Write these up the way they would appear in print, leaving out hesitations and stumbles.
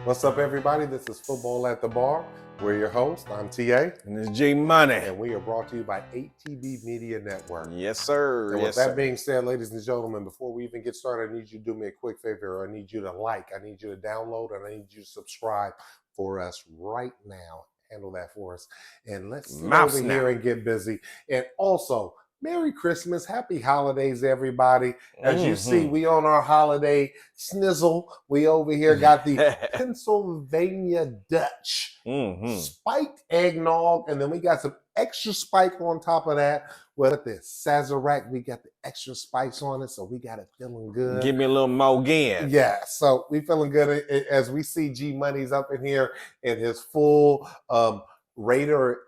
What's up, everybody? This is Football at the Bar. We're your hosts. I'm TA. And it's G Money. And we are brought to you by ATB Media Network. Yes, sir. And yes, with that sir. being said, ladies and gentlemen, before we even get started, I need you to do me a quick favor. I need you to like, I need you to download, and I need you to subscribe for us right now. Handle that for us. And let's sit over here and get busy. And also, Merry Christmas. Happy holidays, everybody. As you see, we on our holiday snizzle. We over here got the Pennsylvania Dutch spiked eggnog, and then we got some extra spike on top of that. With the Sazerac, we got the extra spice on it, so we got it feeling good. Give me a little more again. Yeah, so we feeling good as we see G Money's up in here in his full Raider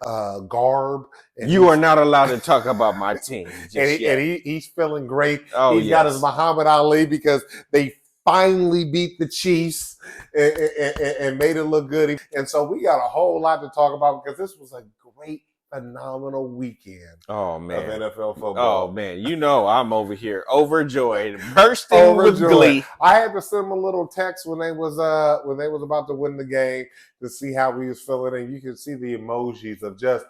garb. And you are not allowed to talk about my team. He's feeling great. Oh, he's got his Muhammad Ali because they finally beat the Chiefs and made it look good. And so we got a whole lot to talk about because this was a great, phenomenal weekend of NFL football. Oh, man. You know I'm over here overjoyed, bursting with glee. I had to send him a little text when they was about to win the game to see how he was feeling, and you could see the emojis of just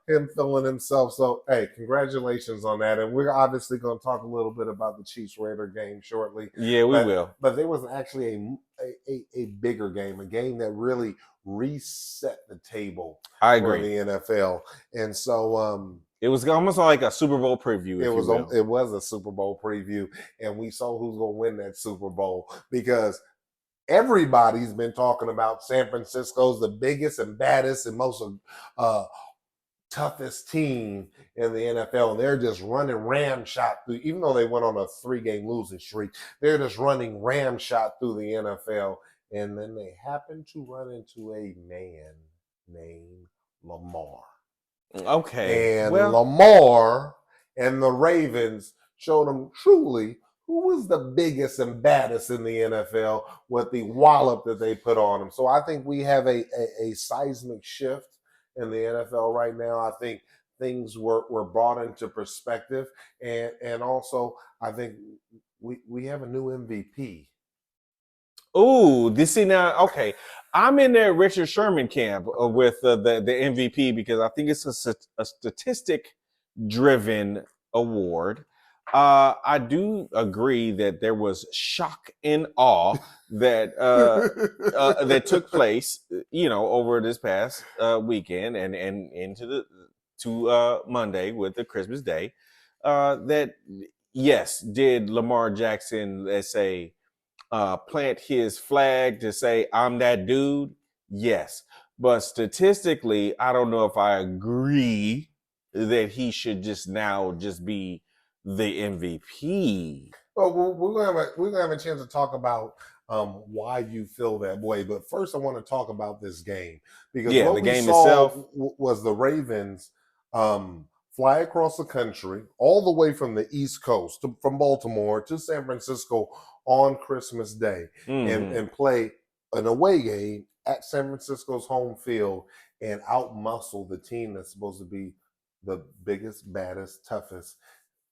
him feeling himself. So, hey, congratulations on that. And we're obviously going to talk a little bit about the Chiefs-Raider game shortly. Yeah, we will. But there was actually a bigger game, a game that really reset the table for the NFL. And so it was almost like a Super Bowl preview. It was a Super Bowl preview, and we saw who's going to win that Super Bowl because everybody's been talking about San Francisco's the biggest and baddest and most toughest team in the NFL. And they're just running ramshot through, even though they went on a 3-game losing streak, they're just running ramshot through the NFL. And then they happened to run into a man named Lamar. Okay. And Lamar and the Ravens showed them truly who was the biggest and baddest in the NFL with the wallop that they put on them. So I think we have a seismic shift in the NFL right now. I think things were brought into perspective. And also, I think we have a new MVP. Ooh, okay. I'm in there Richard Sherman camp with the MVP because I think it's a statistic-driven award. I do agree that there was shock and awe that that took place, over this past weekend and into Monday with the Christmas Day. That yes, did Lamar Jackson, let's say, plant his flag to say I'm that dude? Yes, but statistically, I don't know if I agree that he should just be the MVP. Well, we're gonna have a chance to talk about why you feel that way. But first, I want to talk about this game because what the we game saw itself was the Ravens fly across the country, all the way from the East Coast, from Baltimore to San Francisco on Christmas Day, and play an away game at San Francisco's home field and outmuscle the team that's supposed to be the biggest, baddest, toughest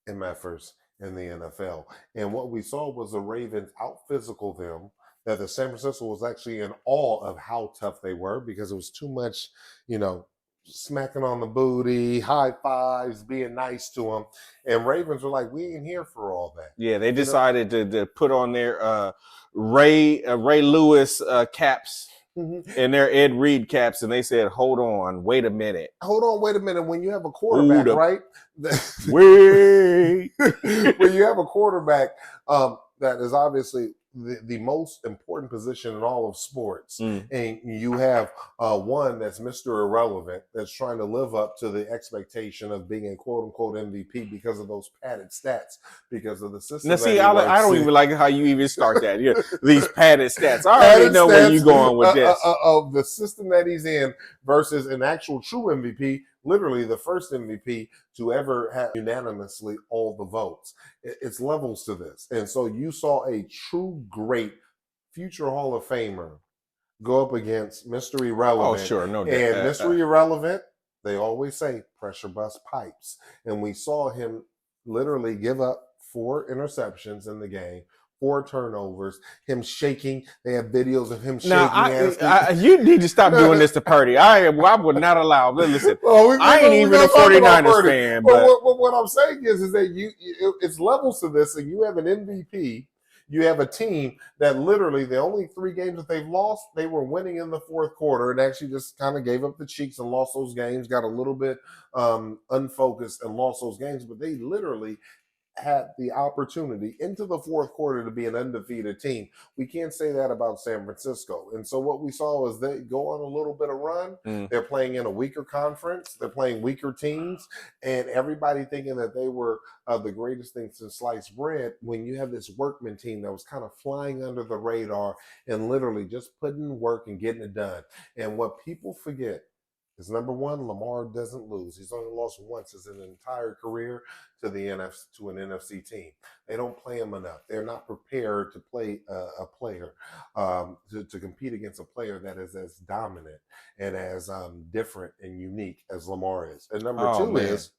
MFers in the NFL. And what we saw was the Ravens out-physical them, that the San Francisco was actually in awe of how tough they were because it was too much, smacking on the booty, high fives, being nice to them. And Ravens were like, we ain't here for all that. Yeah, they decided to put on their Ray Lewis caps and their Ed Reed caps, and they said, hold on, wait a minute. When you have a quarterback, right? Wait. When you have a quarterback that is obviously the most important position in all of sports, and you have one that's Mr. Irrelevant that's trying to live up to the expectation of being a quote-unquote MVP because of those padded stats, because of the system. Now, see, I don't even like how you even start that. These padded stats. I already know where you're going with this. Of the system that he's in versus an actual true MVP, literally the first MVP to ever have unanimously all the votes. It's levels to this. And so you saw a true great future Hall of Famer go up against Mr. Irrelevant. Oh, sure, no doubt. And Mr. Irrelevant, they always say pressure bust pipes. And we saw him literally give up 4 interceptions in the game, 4 turnovers, him shaking. They have videos of him shaking. Now, you need to stop doing this to Purdy. I would not allow. Listen, well, I ain't even a 49ers fan. But what I'm saying is that it's levels to this, and you have an MVP. You have a team that literally the only 3 games that they've lost, they were winning in the 4th quarter and actually just kind of gave up the cheeks and lost those games, got a little bit unfocused and lost those games, but they literally had the opportunity into the 4th quarter to be an undefeated team. We can't say that about San Francisco. And so what we saw was they go on a little bit of run. They're playing in a weaker conference. They're playing weaker teams. And everybody thinking that they were the greatest thing since sliced bread, when you have this workman team that was kind of flying under the radar and literally just putting in work and getting it done. And what people forget is, number one, Lamar doesn't lose. He's only lost once his entire career to an NFC team. They don't play him enough. They're not prepared to play a player to compete against a player that is as dominant and as different and unique as Lamar is. And number two is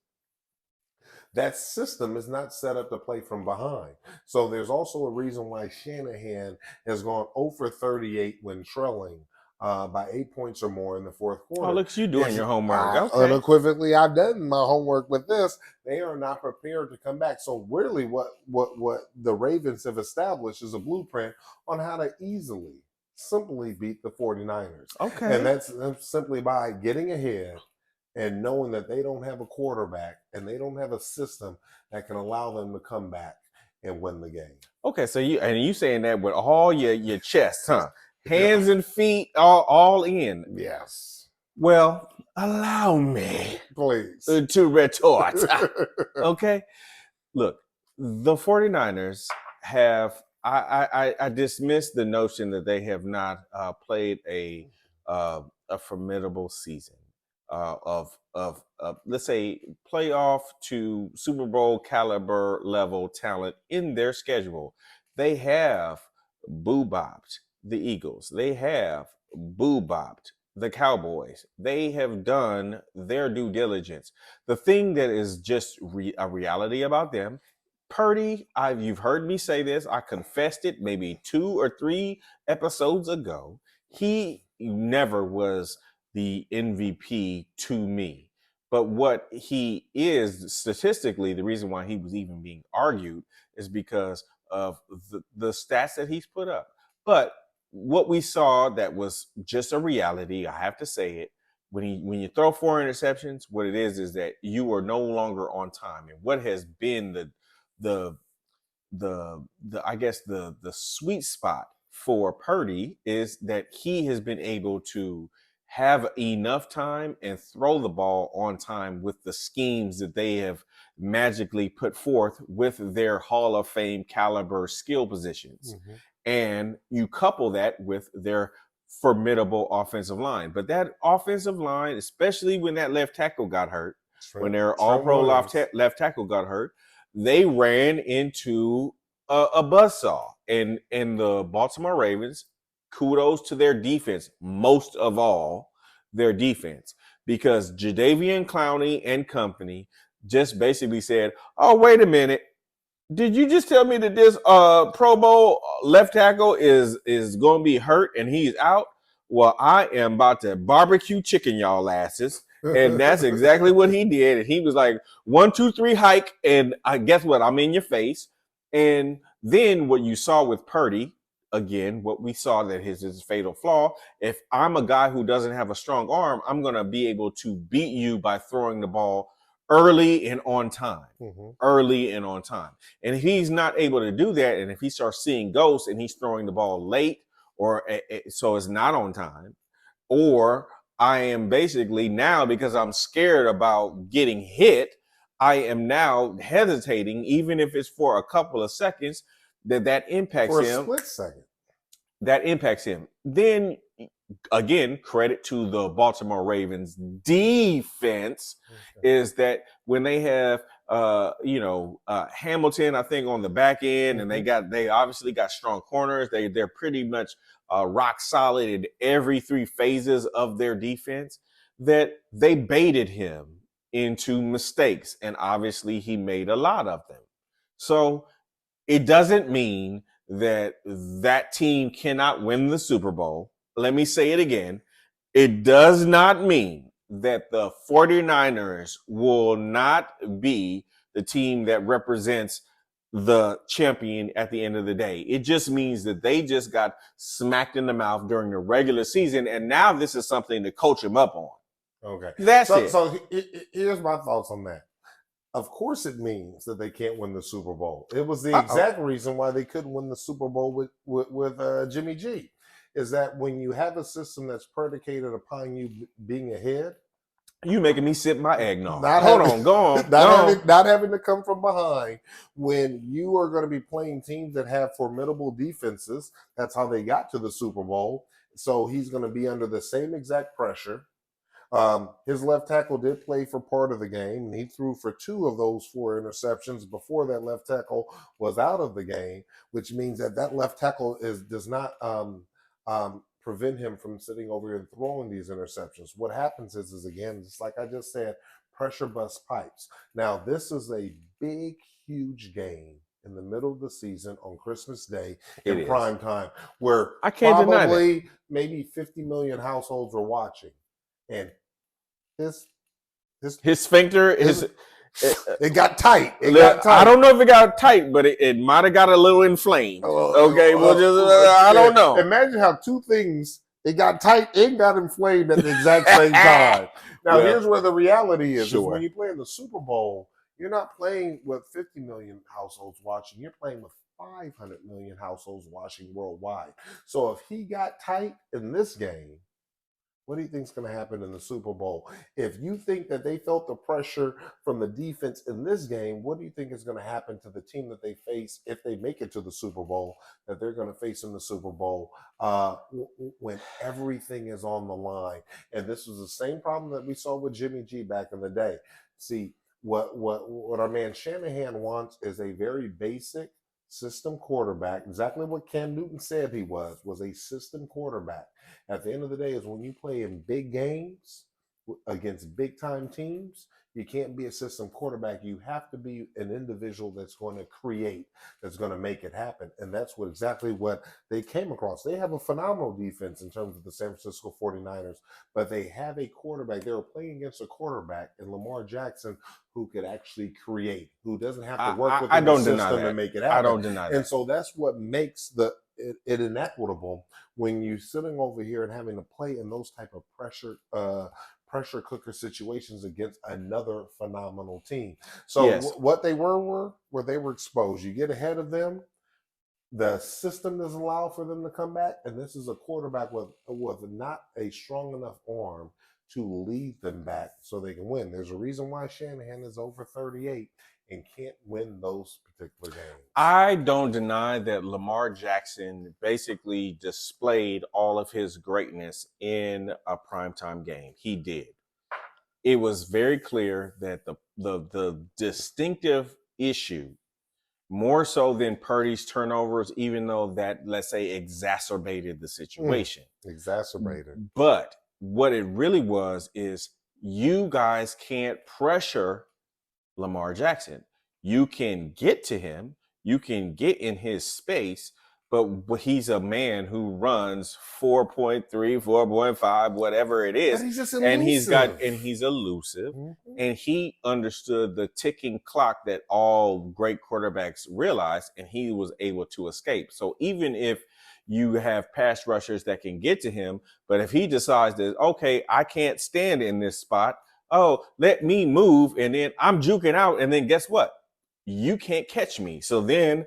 that system is not set up to play from behind. So there's also a reason why Shanahan has gone 0 for 38 when trailing by 8 points or more in the 4th quarter. Oh, look at you doing your homework. Okay. Unequivocally, I've done my homework with this. They are not prepared to come back. So really what the Ravens have established is a blueprint on how to simply beat the 49ers. Okay. And that's simply by getting ahead and knowing that they don't have a quarterback and they don't have a system that can allow them to come back and win the game. Okay, so you saying that with all your chest, huh? Hands and feet all in. Yes. Well, allow me, please, to retort. Okay. Look, the 49ers have, I dismiss the notion that they have not played a formidable season of let's say playoff to Super Bowl caliber level talent in their schedule. They have boo-bopped the Eagles. They have boo-bopped the Cowboys. They have done their due diligence. The thing that is just a reality about them, Purdy, you've heard me say this. I confessed it maybe 2 or 3 episodes ago. He never was the MVP to me. But what he is statistically, the reason why he was even being argued is because of the stats that he's put up. But what we saw that was just a reality, I have to say it, when you throw 4 interceptions, what it is that you are no longer on time. And what has been the I guess the sweet spot for Purdy is that he has been able to have enough time and throw the ball on time with the schemes that they have magically put forth with their Hall of Fame caliber skill positions. Mm-hmm. And you couple that with their formidable offensive line. But that offensive line, especially when that left tackle got hurt, when their all-pro left tackle got hurt, they ran into a buzzsaw. And the Baltimore Ravens, kudos to their defense, most of all their defense, because Jadeveon Clowney and company just basically said, oh, wait a minute. Did you just tell me that this Pro Bowl left tackle is going to be hurt and he's out? Well, I am about to barbecue chicken y'all asses. And that's exactly what he did. And he was like, 1, 2, 3 hike. And guess what? I'm in your face. And then what you saw with Purdy, again, what we saw that his fatal flaw, if I'm a guy who doesn't have a strong arm, I'm going to be able to beat you by throwing the ball early and on time. Mm-hmm. Early and on time. And if he's not able to do that, and if he starts seeing ghosts and he's throwing the ball late, or so it's not on time, or I am basically now, because I'm scared about getting hit, I am now hesitating, even if it's for a couple of seconds, that impacts him. For a split second. That impacts him. Then, again, credit to the Baltimore Ravens defense, is that when they have, Hamilton, I think, on the back end, and they obviously got strong corners. They're pretty much rock solid in every 3 phases of their defense, that they baited him into mistakes. And obviously he made a lot of them. So it doesn't mean that team cannot win the Super Bowl. Let me say it again. It does not mean that the 49ers will not be the team that represents the champion at the end of the day. It just means that they just got smacked in the mouth during the regular season, and now this is something to coach them up on. Okay. That's it. So here's my thoughts on that. Of course it means that they can't win the Super Bowl. It was the exact reason why they couldn't win the Super Bowl with Jimmy G. Is that when you have a system that's predicated upon you being ahead, you making me sip my eggnog. Go on. Not having to come from behind when you are going to be playing teams that have formidable defenses. That's how they got to the Super Bowl. So he's going to be under the same exact pressure. His left tackle did play for part of the game, and he threw for 2 of those 4 interceptions before that left tackle was out of the game, which means that left tackle does not prevent him from sitting over here and throwing these interceptions. What happens is again, just like I just said, pressure busts pipes. Now, this is a big, huge game in the middle of the season on Christmas Day in prime time, where I can't probably maybe 50 million households are watching. And his sphincter is it got tight. I don't know if it got tight, but it might have got a little inflamed. Okay, I don't know. Imagine how 2 things, it got tight and got inflamed at the exact same time. Now, here's where the reality is when you play in the Super Bowl, you're not playing with 50 million households watching. You're playing with 500 million households watching worldwide. So if he got tight in this game, what do you think is going to happen in the Super Bowl? If you think that they felt the pressure from the defense in this game, what do you think is going to happen to the team that they face if they make it to the Super Bowl, that they're going to face in the Super Bowl when everything is on the line? And this was the same problem that we saw with Jimmy G back in the day. See, what our man Shanahan wants is a very basic system quarterback, exactly what Cam Newton said he was a system quarterback. At the end of the day, is when you play in big games against big time teams, you can't be a system quarterback. You have to be an individual that's going to create, that's going to make it happen. And that's exactly what they came across. They have a phenomenal defense in terms of the San Francisco 49ers, but they have a quarterback. They were playing against a quarterback in Lamar Jackson who could actually create, who doesn't have to work within the system to make it happen. I don't deny that. And so that's what makes it inequitable when you're sitting over here and having to play in those type of pressure cooker situations against another phenomenal team. So what they were they were exposed. You get ahead of them, the system doesn't allow for them to come back, and this is a quarterback with not a strong enough arm to lead them back so they can win. There's a reason why Shanahan is over 38 and can't win those particular games. I don't deny that Lamar Jackson basically displayed all of his greatness in a primetime game. He did. It was very clear that the distinctive issue, more so than Purdy's turnovers, even though that, let's say, exacerbated the situation. Exacerbated. But what it really was is you guys can't pressure Lamar Jackson. You can get to him. You can get in his space, but he's a man who runs 4.3, 4.5, whatever it is. But he's just elusive. And he's elusive. Mm-hmm. And he understood the ticking clock that all great quarterbacks realize, and he was able to escape. So even if you have pass rushers that can get to him, but if he decides that, okay, I can't stand in this spot, let me move, and then I'm juking out, and then guess what? You can't catch me. So then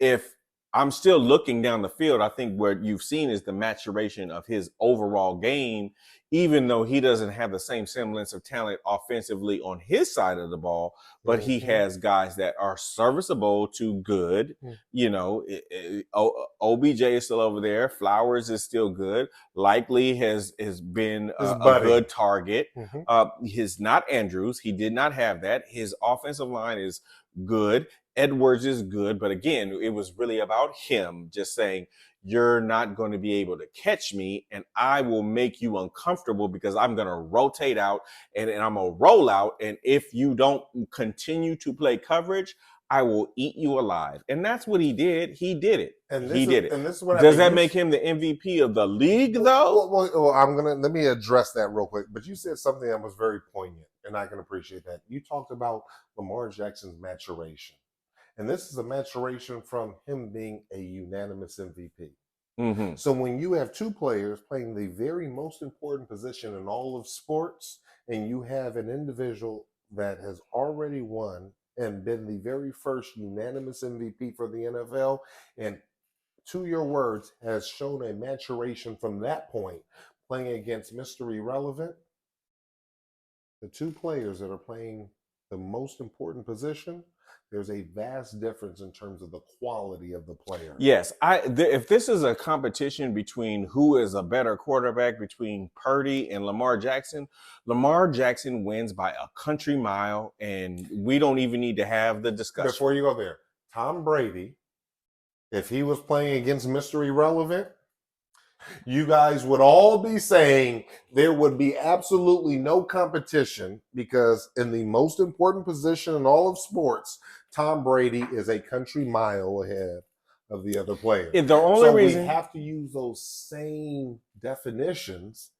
if I'm still looking down the field, I think what you've seen is the maturation of his overall game, even though he doesn't have the same semblance of talent offensively on his side of the ball, but he has guys that are serviceable to good. You know, OBJ is still over there. Flowers is still good. Likely has been a good target. His not Andrews. He did not have that. His offensive line is good. Edwards is good, but again, it was really about him just saying, you're not going to be able to catch me, and I will make you uncomfortable because I'm going to rotate out and I'm going to roll out. And if you don't continue to play coverage, I will eat you alive. And that's what he did. He did it. And he did it. And this is what Does that make him the MVP of the league, though? let me address that real quick. But you said something that was very poignant, and I can appreciate that. You talked about Lamar Jackson's maturation, and this is a maturation from him being a unanimous MVP. Mm-hmm. So when you have two players playing the very most important position in all of sports, and you have an individual that has already won and been the very first unanimous MVP for the NFL, and to your words, has shown a maturation from that point, playing against Mr. Irrelevant, the two players that are playing the most important position, there's a vast difference in terms of the quality of the player. Yes, if this is a competition between who is a better quarterback between Purdy and Lamar Jackson wins by a country mile, and we don't even need to have the discussion. Before you go there, Tom Brady, if he was playing against Mr. Irrelevant, you guys would all be saying there would be absolutely no competition, because in the most important position in all of sports, Tom Brady is a country mile ahead of the other players. The only reason we have to use those same definitions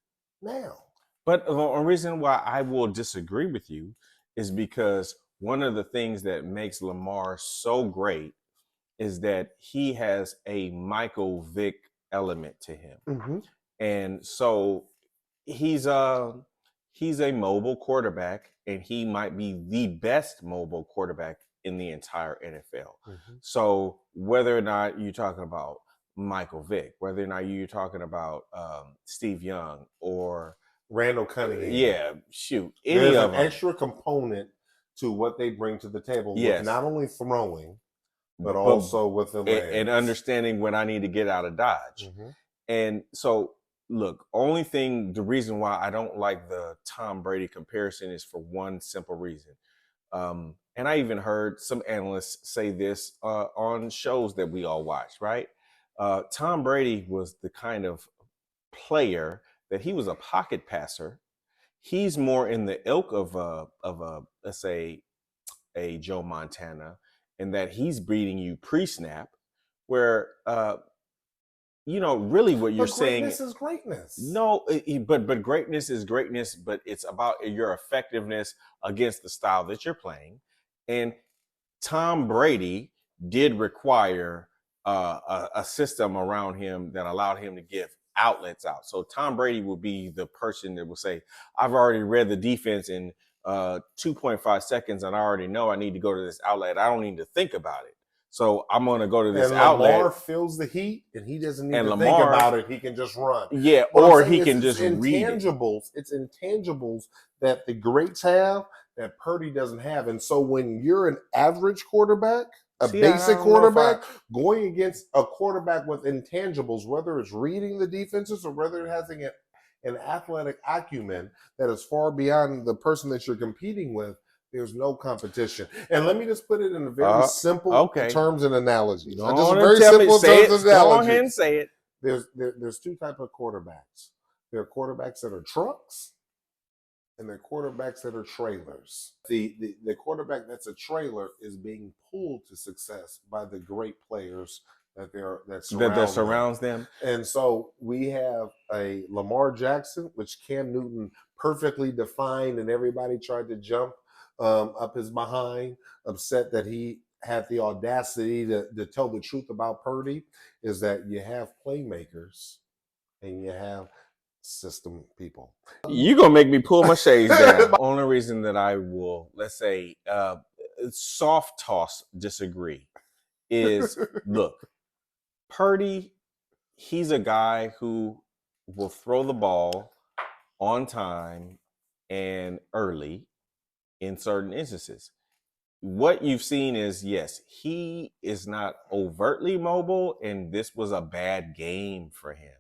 now. But the reason why I will disagree with you is because one of the things that makes Lamar so great is that he has a Michael Vick element to him. Mm-hmm. And so he's a mobile quarterback, and he might be the best mobile quarterback in the entire NFL. Mm-hmm. So whether or not you're talking about Michael Vick, whether or not you're talking about Steve Young or Randall Cunningham. Yeah, shoot. There's an extra component to what they bring to the table. Yes. With not only throwing, but also with the legs. And understanding when I need to get out of Dodge. Mm-hmm. And so, look, the reason why I don't like the Tom Brady comparison is for one simple reason. And I even heard some analysts say this on shows that we all watched, right? Tom Brady was the kind of player that he was a pocket passer. He's more in the ilk of a let's say a Joe Montana, in that he's beating you pre-snap, where really what you're saying. Greatness is greatness. No, but greatness is greatness, but it's about your effectiveness against the style that you're playing. And Tom Brady did require a system around him that allowed him to give outlets out. So Tom Brady would be the person that would say, I've already read the defense in 2.5 seconds, and I already know I need to go to this outlet. I don't need to think about it. So I'm going to go to this outlet. Lamar feels the heat, and he doesn't need to think about it. He can just run. Yeah, or he can just read it. It's intangibles that the greats have that Purdy doesn't have. And so when you're an average quarterback, basic quarterback, going against a quarterback with intangibles, whether it's reading the defenses or whether it has an athletic acumen that is far beyond the person that you're competing with, there's no competition. And let me just put it in a very simple terms and analogies. Go ahead and say it. There's two types of quarterbacks. There are quarterbacks that are trucks, and there are quarterbacks that are trailers. The quarterback that's a trailer is being pulled to success by the great players that surrounds them. And so we have a Lamar Jackson, which Cam Newton perfectly defined, and everybody tried to jump up his behind, upset that he had the audacity to tell the truth about Purdy, is that you have playmakers and you have system people. You're going to make me pull my shades down. Only reason that I will, let's say, soft toss disagree is, look, Purdy, he's a guy who will throw the ball on time and early in certain instances. What you've seen is, yes, he is not overtly mobile, and this was a bad game for him.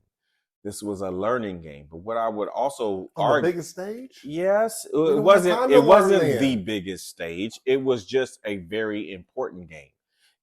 This was a learning game. But what I would also argue, the biggest stage? Yes, it wasn't the biggest stage. It was just a very important game.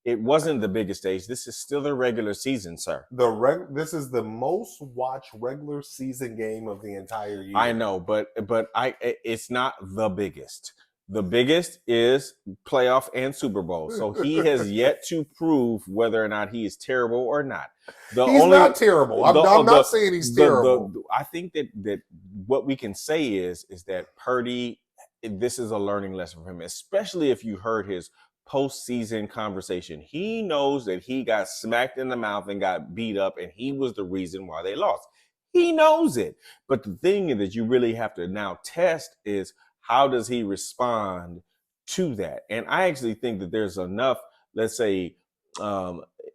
It wasn't the biggest stage. This is still the regular season, sir. This is the most watched regular season game of the entire year. I know, but it's not the biggest. The biggest is playoff and Super Bowl. So he has yet to prove whether or not he is terrible or not. He's not terrible. I'm not saying he's terrible. I think that what we can say is that Purdy, this is a learning lesson for him, especially if you heard his postseason conversation. He knows that he got smacked in the mouth and got beat up, and he was the reason why they lost. He knows it. But the thing that you really have to now test is, how does he respond to that? And I actually think that there's enough, let's say,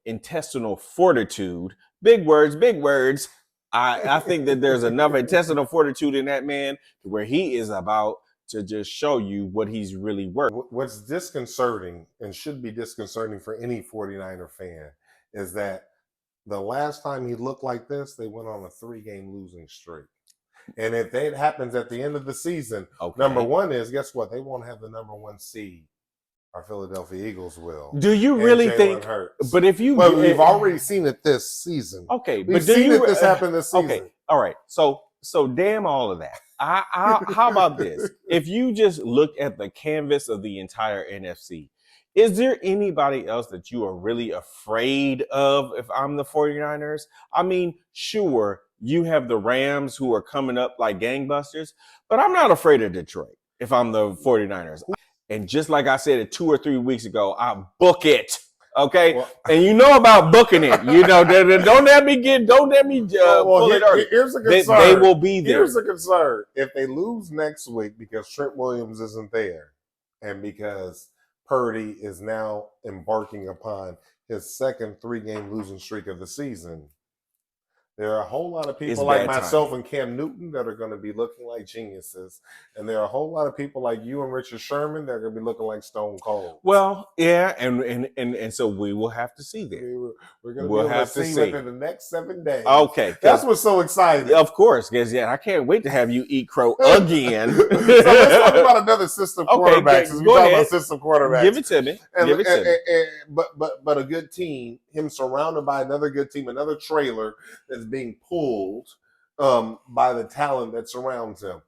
intestinal fortitude, big words. I think that there's enough intestinal fortitude in that man where he is about to just show you what he's really worth. What's disconcerting and should be disconcerting for any 49er fan is that the last time he looked like this, they went on a 3-game losing streak. And if that happens at the end of the season, number one is, guess what? They won't have the number 1 seed. Our Philadelphia Eagles will. Do you really think? Hurts. But if you, well, we've already seen it this season. Okay, we've seen this happen this season. Okay, all right. So damn all of that. How about this? If you just look at the canvas of the entire NFC, is there anybody else that you are really afraid of if I'm the 49ers? I mean, sure, you have the Rams who are coming up like gangbusters, but I'm not afraid of Detroit if I'm the 49ers. And just like I said it 2 or 3 weeks ago, I book it. Okay, well, and you know about booking it. You know, don't let me pull it early. Here's a concern. They will be there. Here's a concern. If they lose next week because Trent Williams isn't there, and because Purdy is now embarking upon his second 3-game losing streak of the season, there are a whole lot of people like myself and Cam Newton that are going to be looking like geniuses. And there are a whole lot of people like you and Richard Sherman that are going to be looking like Stone Cold. Well, yeah, and so we will have to see that. We're going to have to see within the next 7 days. Okay. That's what's so exciting. Of course, because I can't wait to have you eat crow again. So let's talk about another system quarterback. Since we talk about system quarterbacks. Give it to me. But a good team, him surrounded by another good team, another trailer that's being pulled by the talent that surrounds him.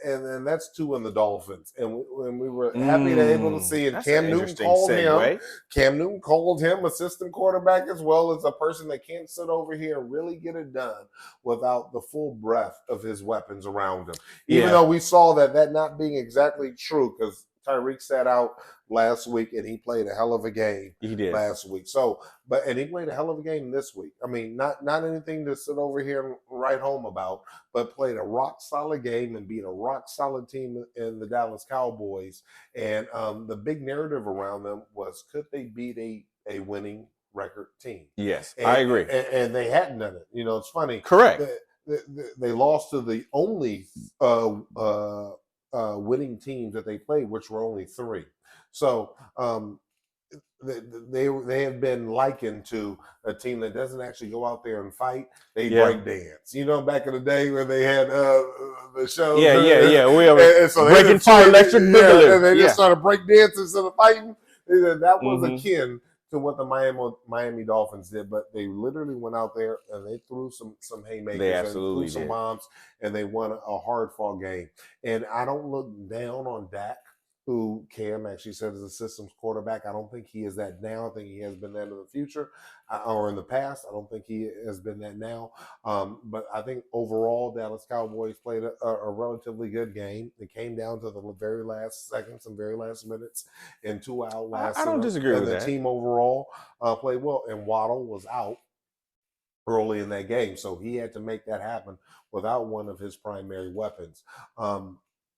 And that's 2 in the Dolphins. And we were happy to able to see it. Cam Newton called him a system quarterback as well as a person that can't sit over here and really get it done without the full breadth of his weapons around him. Even though we saw that not being exactly true, because Tyreek sat out last week and he played a hell of a game last week. And he played a hell of a game this week. I mean, not anything to sit over here and write home about, but played a rock solid game and beat a rock solid team in the Dallas Cowboys. And the big narrative around them was, could they beat a winning record team? Yes, I agree. And they hadn't done it. You know, it's funny. Correct. They lost to the only winning teams that they played, which were only 3. So they have been likened to a team that doesn't actually go out there and fight. They break dance. You know, back in the day when they had the show. So breaking 2 electric boogaloo. And they just started break dancing instead of fighting. That was akin to what the Miami Dolphins did, but they literally went out there and they threw some haymakers, they absolutely threw some bombs, and they won a hard-fought game. And I don't look down on Dak, who Cam actually said is a systems quarterback. I don't think he is that now. I think he has been that in the future or in the past. I don't think he has been that now. But I think overall, Dallas Cowboys played a relatively good game. It came down to the very last seconds and very last minutes and 2 outlasted. I don't disagree with that. The team overall played well, and Waddle was out early in that game, so he had to make that happen without one of his primary weapons.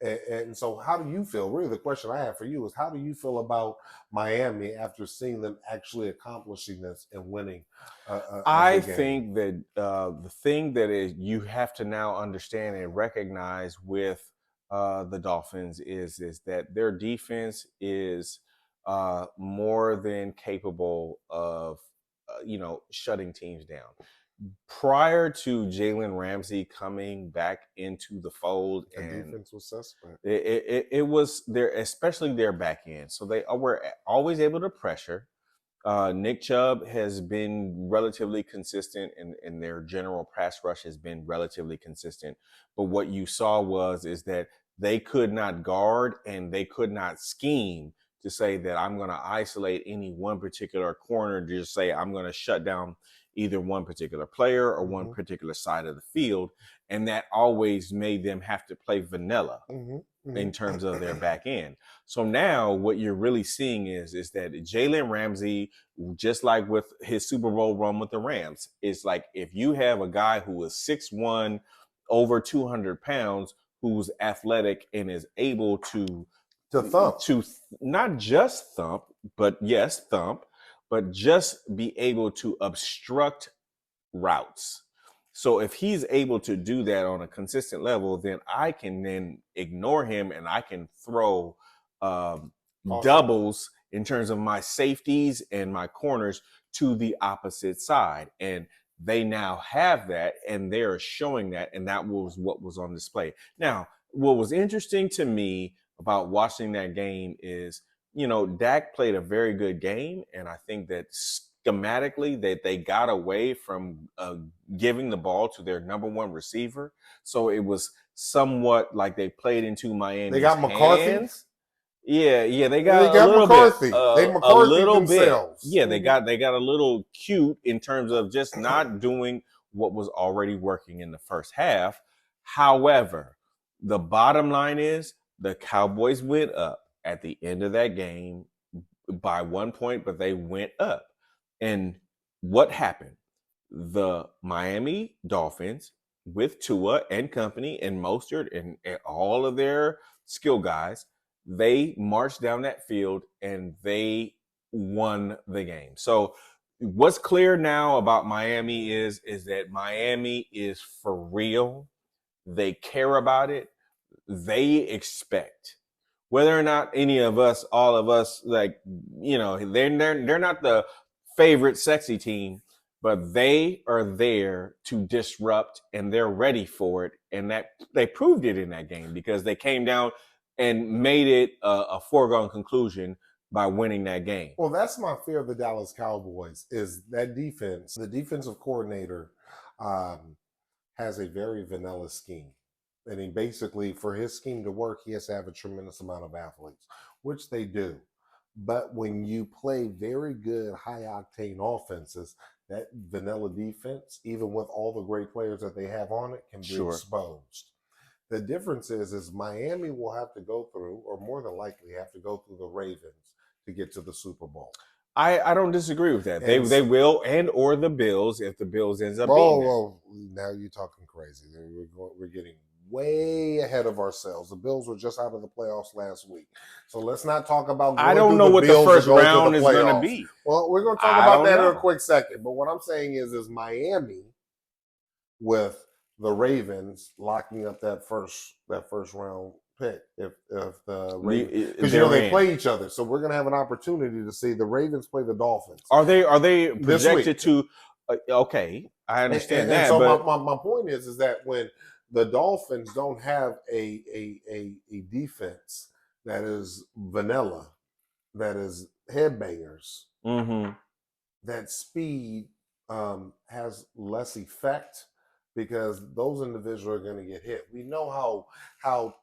And so how do you feel? Really, the question I have for you is, how do you feel about Miami after seeing them actually accomplishing this and winning? I think that the thing that is you have to now understand and recognize with the Dolphins is that their defense is more than capable of shutting teams down. Prior to Jaylin Ramsey coming back into the fold, the defense was suspect. It was there, especially their back end. So they were always able to pressure. Nick Chubb has been relatively consistent, and their general pass rush has been relatively consistent. But what you saw is that they could not guard and they could not scheme to say that I'm going to isolate any one particular corner to just say I'm going to shut down either one particular player or one particular side of the field. And that always made them have to play vanilla in terms of their back end. So now what you're really seeing is that Jaylin Ramsey, just like with his Super Bowl run with the Rams, is like if you have a guy who is 6'1", over 200 pounds, who's athletic and is able to thump, to not just thump, but yes, thump, but just be able to obstruct routes. So if he's able to do that on a consistent level, then I can then ignore him and I can throw doubles in terms of my safeties and my corners to the opposite side. And they now have that and they're showing that. And that was what was on display. Now, what was interesting to me about watching that game is, you know, Dak played a very good game. And I think that schematically that they got away from giving the ball to their number one receiver. So it was somewhat like they played into Miami's They got McCarthy. hands. Yeah, they got a little McCarthy. bit. They McCarthy a little themselves. bit. Yeah, they got a little cute in terms of just not doing what was already working in the first half. However, the bottom line is the Cowboys went up at the end of that game by 1 point, but they went up. And what happened? The Miami Dolphins with Tua and company and Mostert and all of their skill guys, they marched down that field and they won the game. So what's clear now about Miami is that Miami is for real. They care about it. They expect. Whether or not any of us, all of us, like, you know, they're not the favorite sexy team, but they are there to disrupt and they're ready for it. And that they proved it in that game because they came down and made it a foregone conclusion by winning that game. Well, that's my fear of the Dallas Cowboys is that defense. The defensive coordinator has a very vanilla scheme. And he basically, for his scheme to work, he has to have a tremendous amount of athletes, which they do. But when you play very good, high-octane offenses, that vanilla defense, even with all the great players that they have on it, can be exposed. The difference is Miami will have to go through, or more than likely have to go through the Ravens to get to the Super Bowl. I don't disagree with that. They will, and or the Bills if the Bills ends up beating them. Whoa, now you're talking crazy. We're getting way ahead of ourselves. The Bills were just out of the playoffs last week. So let's not talk about I don't know what the first round is going to be. Well, we're going to talk about that in a quick second. But what I'm saying is Miami with the Ravens locking up that first round pick if the Ravens, because you know they play each other. So we're going to have an opportunity to see the Ravens play the Dolphins. Are they projected to okay, I understand that. So but my point is that when the Dolphins don't have a defense that is vanilla, that is headbangers, that speed has less effect because those individuals are going to get hit. We know how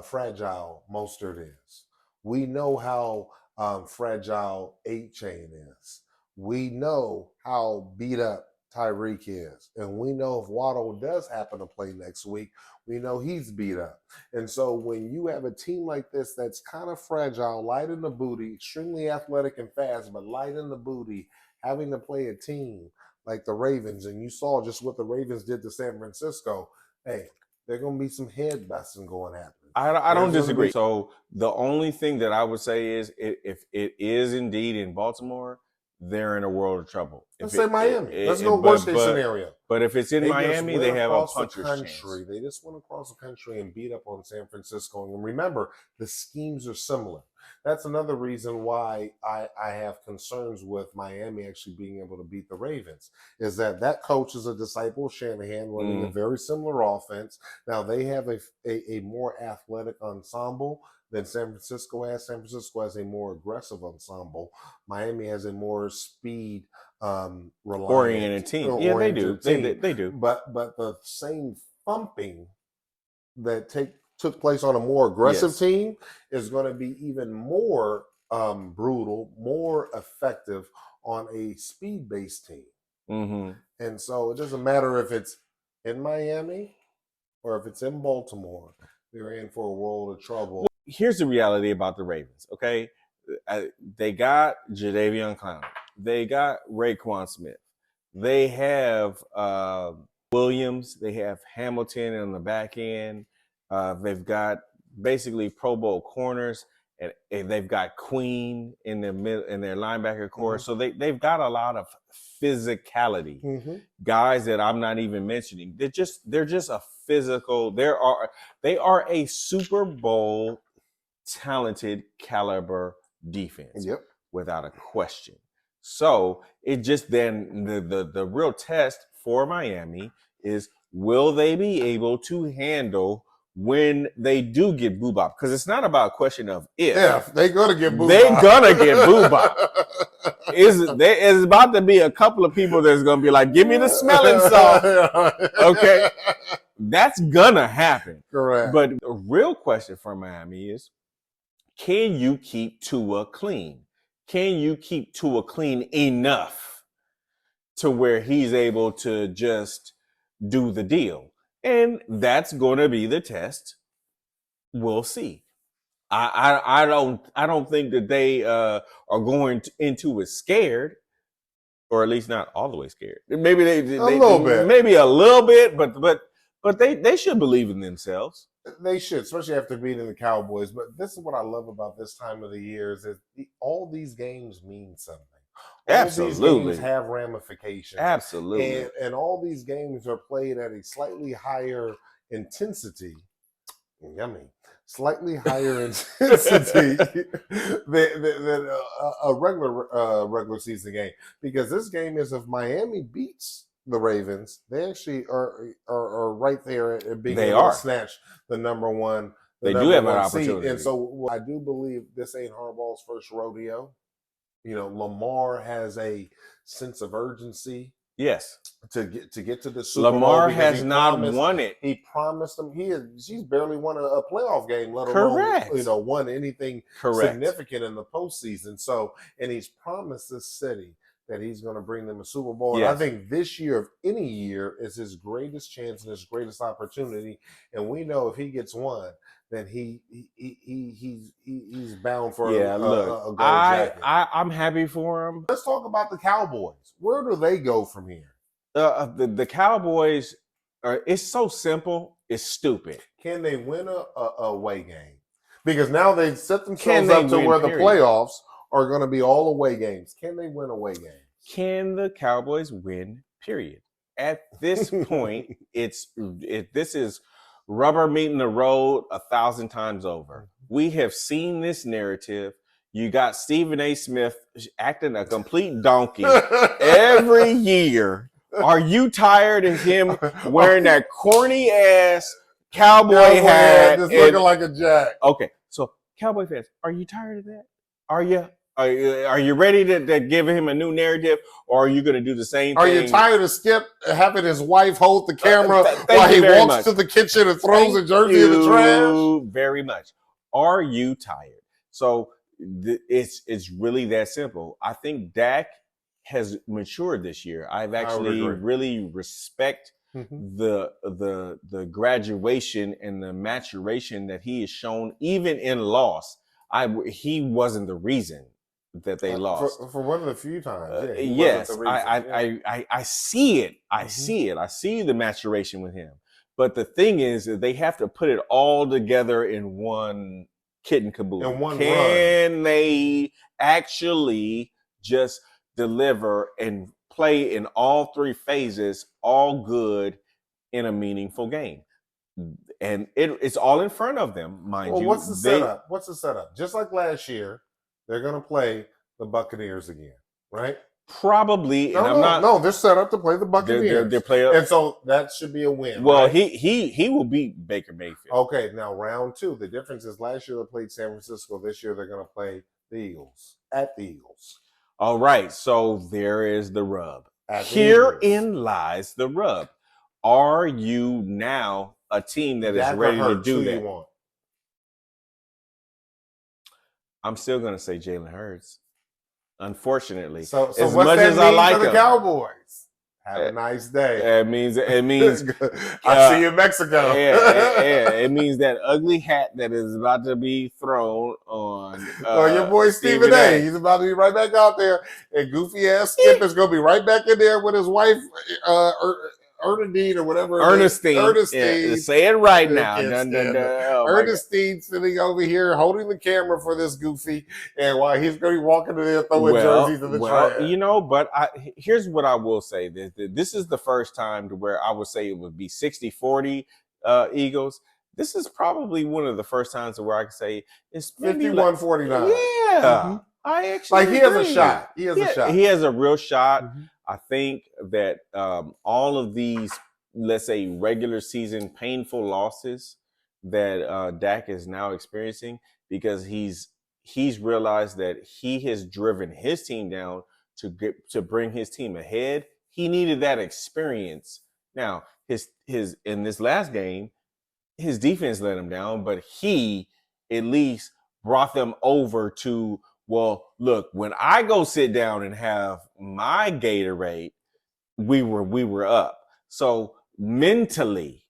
fragile Mostert is. We know how fragile 8-Chain is. We know how beat up Tyreek is. And we know if Waddle does happen to play next week, we know he's beat up. And so when you have a team like this that's kind of fragile, light in the booty, extremely athletic and fast, but light in the booty, having to play a team like the Ravens, and you saw just what the Ravens did to San Francisco, hey, there's going to be some head busting going to happen. I don't disagree. So the only thing that I would say is if it is indeed in Baltimore, they're in a world of trouble. Let's say Miami. Let's go worst case scenario. But if it's in Miami, they have a puncher's chance. They just went across the country and beat up on San Francisco. And remember, the schemes are similar. That's another reason why I have concerns with Miami actually being able to beat the Ravens, is that coach is a disciple of Shanahan running a very similar offense. Now, they have a more athletic ensemble than San Francisco has. San Francisco has a more aggressive ensemble. Miami has a more speed oriented team. Yeah, they do. They do. But the same thumping that took place on a more aggressive Yes. team is going to be even more brutal, more effective on a speed-based team. Mm-hmm. And so it doesn't matter if it's in Miami or if it's in Baltimore, they're in for a world of trouble. Well, here's the reality about the Ravens, okay? They got Jadeveon Clowney. They got Raekwon Smith. They have Williams. They have Hamilton on the back end. They've got basically Pro Bowl corners, and they've got Queen in their linebacker core. Mm-hmm. So they've got a lot of physicality. Mm-hmm. Guys that I'm not even mentioning. They're just a physical. They are a Super Bowl talented caliber defense. Yep. Without a question. So it just then the real test for Miami is, will they be able to handle when they do get boo-bop? Because it's not about a question of if. Yeah, they're gonna get boo-bop. They're gonna get boo-bop. It's about to be a couple of people that's gonna be like, give me the smelling salt. Okay. That's gonna happen. Correct. But the real question for Miami is, can you keep Tua clean? Can you keep Tua clean enough to where he's able to just do the deal? And that's going to be the test. We'll see. I don't think that they are going into it scared, or at least not all the way scared. Maybe they a little bit, maybe a little bit, but they should believe in themselves. They should, especially after beating the Cowboys. But this is what I love about this time of the year is that all these games mean something. All Absolutely. these games have ramifications. Absolutely. And all these games are played at a slightly higher intensity. Yummy. Slightly higher intensity than a regular season game. Because this game is, if Miami beats the Ravens, they actually are right there at being able to snatch the number one. They do have an opportunity. And so I do believe this ain't Harbaugh's first rodeo. You know, Lamar has a sense of urgency. Yes. To get to the Super Bowl. Lamar has not won it. He promised them. He's barely won a playoff game, let alone won anything significant in the postseason. So, and he's promised this city that he's going to bring them a Super Bowl. Yes. And I think this year, of any year, is his greatest chance and his greatest opportunity. And we know if he gets one, then he's bound for a gold jacket. I'm happy for him. Let's talk about the Cowboys. Where do they go from here? The Cowboys it's so simple. It's stupid. Can they win a away game? Because now they've set themselves up to where the playoffs are going to be all away games. Can they win away games? Can the Cowboys win? Period. At this point, this is rubber meeting the road 1,000 times over. We have seen this narrative. You got Stephen A. Smith acting a complete donkey every year. Are you tired of him wearing that corny ass cowboy hat? Just looking like a jack. Okay, so Cowboy fans, are you tired of that? Are you? Are you ready to give him a new narrative, or are you going to do the same thing? Are you tired of Skip having his wife hold the camera while he walks to the kitchen and throws a jersey in the trash? Very much. Are you tired? So it's really that simple. I think Dak has matured this year. I've actually really respect the graduation and the maturation that he has shown, even in loss. He wasn't the reason that they lost for one of the few times. Yes, I see it. I see it. I see the maturation with him. But the thing is that they have to put it all together in one kit and caboodle. Can they actually just deliver and play in all three phases, all good, in a meaningful game? And it's all in front of them, mind you. What's the setup? What's the setup? Just like last year, they're going to play the Buccaneers again, right? Probably. No, they're set up to play the Buccaneers. And so that should be a win. Well, right? he will beat Baker Mayfield. Okay, now round two. The difference is last year they played San Francisco. This year they're going to play the Eagles at the Eagles. All right, so there is the rub. Herein lies the rub. Are you now a team that is Dak or ready to Hurts, do who that. you want? I'm still going to say Jalen Hurts. Unfortunately, So as what's much that as I mean like for the him, Cowboys? Have a nice day. it means I see you in Mexico. it means that ugly hat that is about to be thrown on Your boy Stephen A. He's about to be right back out there, and goofy ass Skip is gonna be right back in there with his wife, Ernestine or whatever. Ernestine. Yeah, say it right now. Oh Ernestine sitting over here holding the camera for this goofy, and while he's going to be walking in there throwing jerseys in the trash. But here's what I will say. This is the first time to where I would say it would be 60-40 Eagles. This is probably one of the first times to where I can say it's 51-49. Yeah. Mm-hmm. I actually he has a shot. He has a shot. He has a real shot. Mm-hmm. I think that all of these, let's say, regular season painful losses that Dak is now experiencing, because he's realized that he has driven his team down to bring his team ahead. He needed that experience. Now, his in this last game, his defense let him down, but he at least brought them over to, well, look, when I go sit down and have my Gatorade, we were up. So mentally,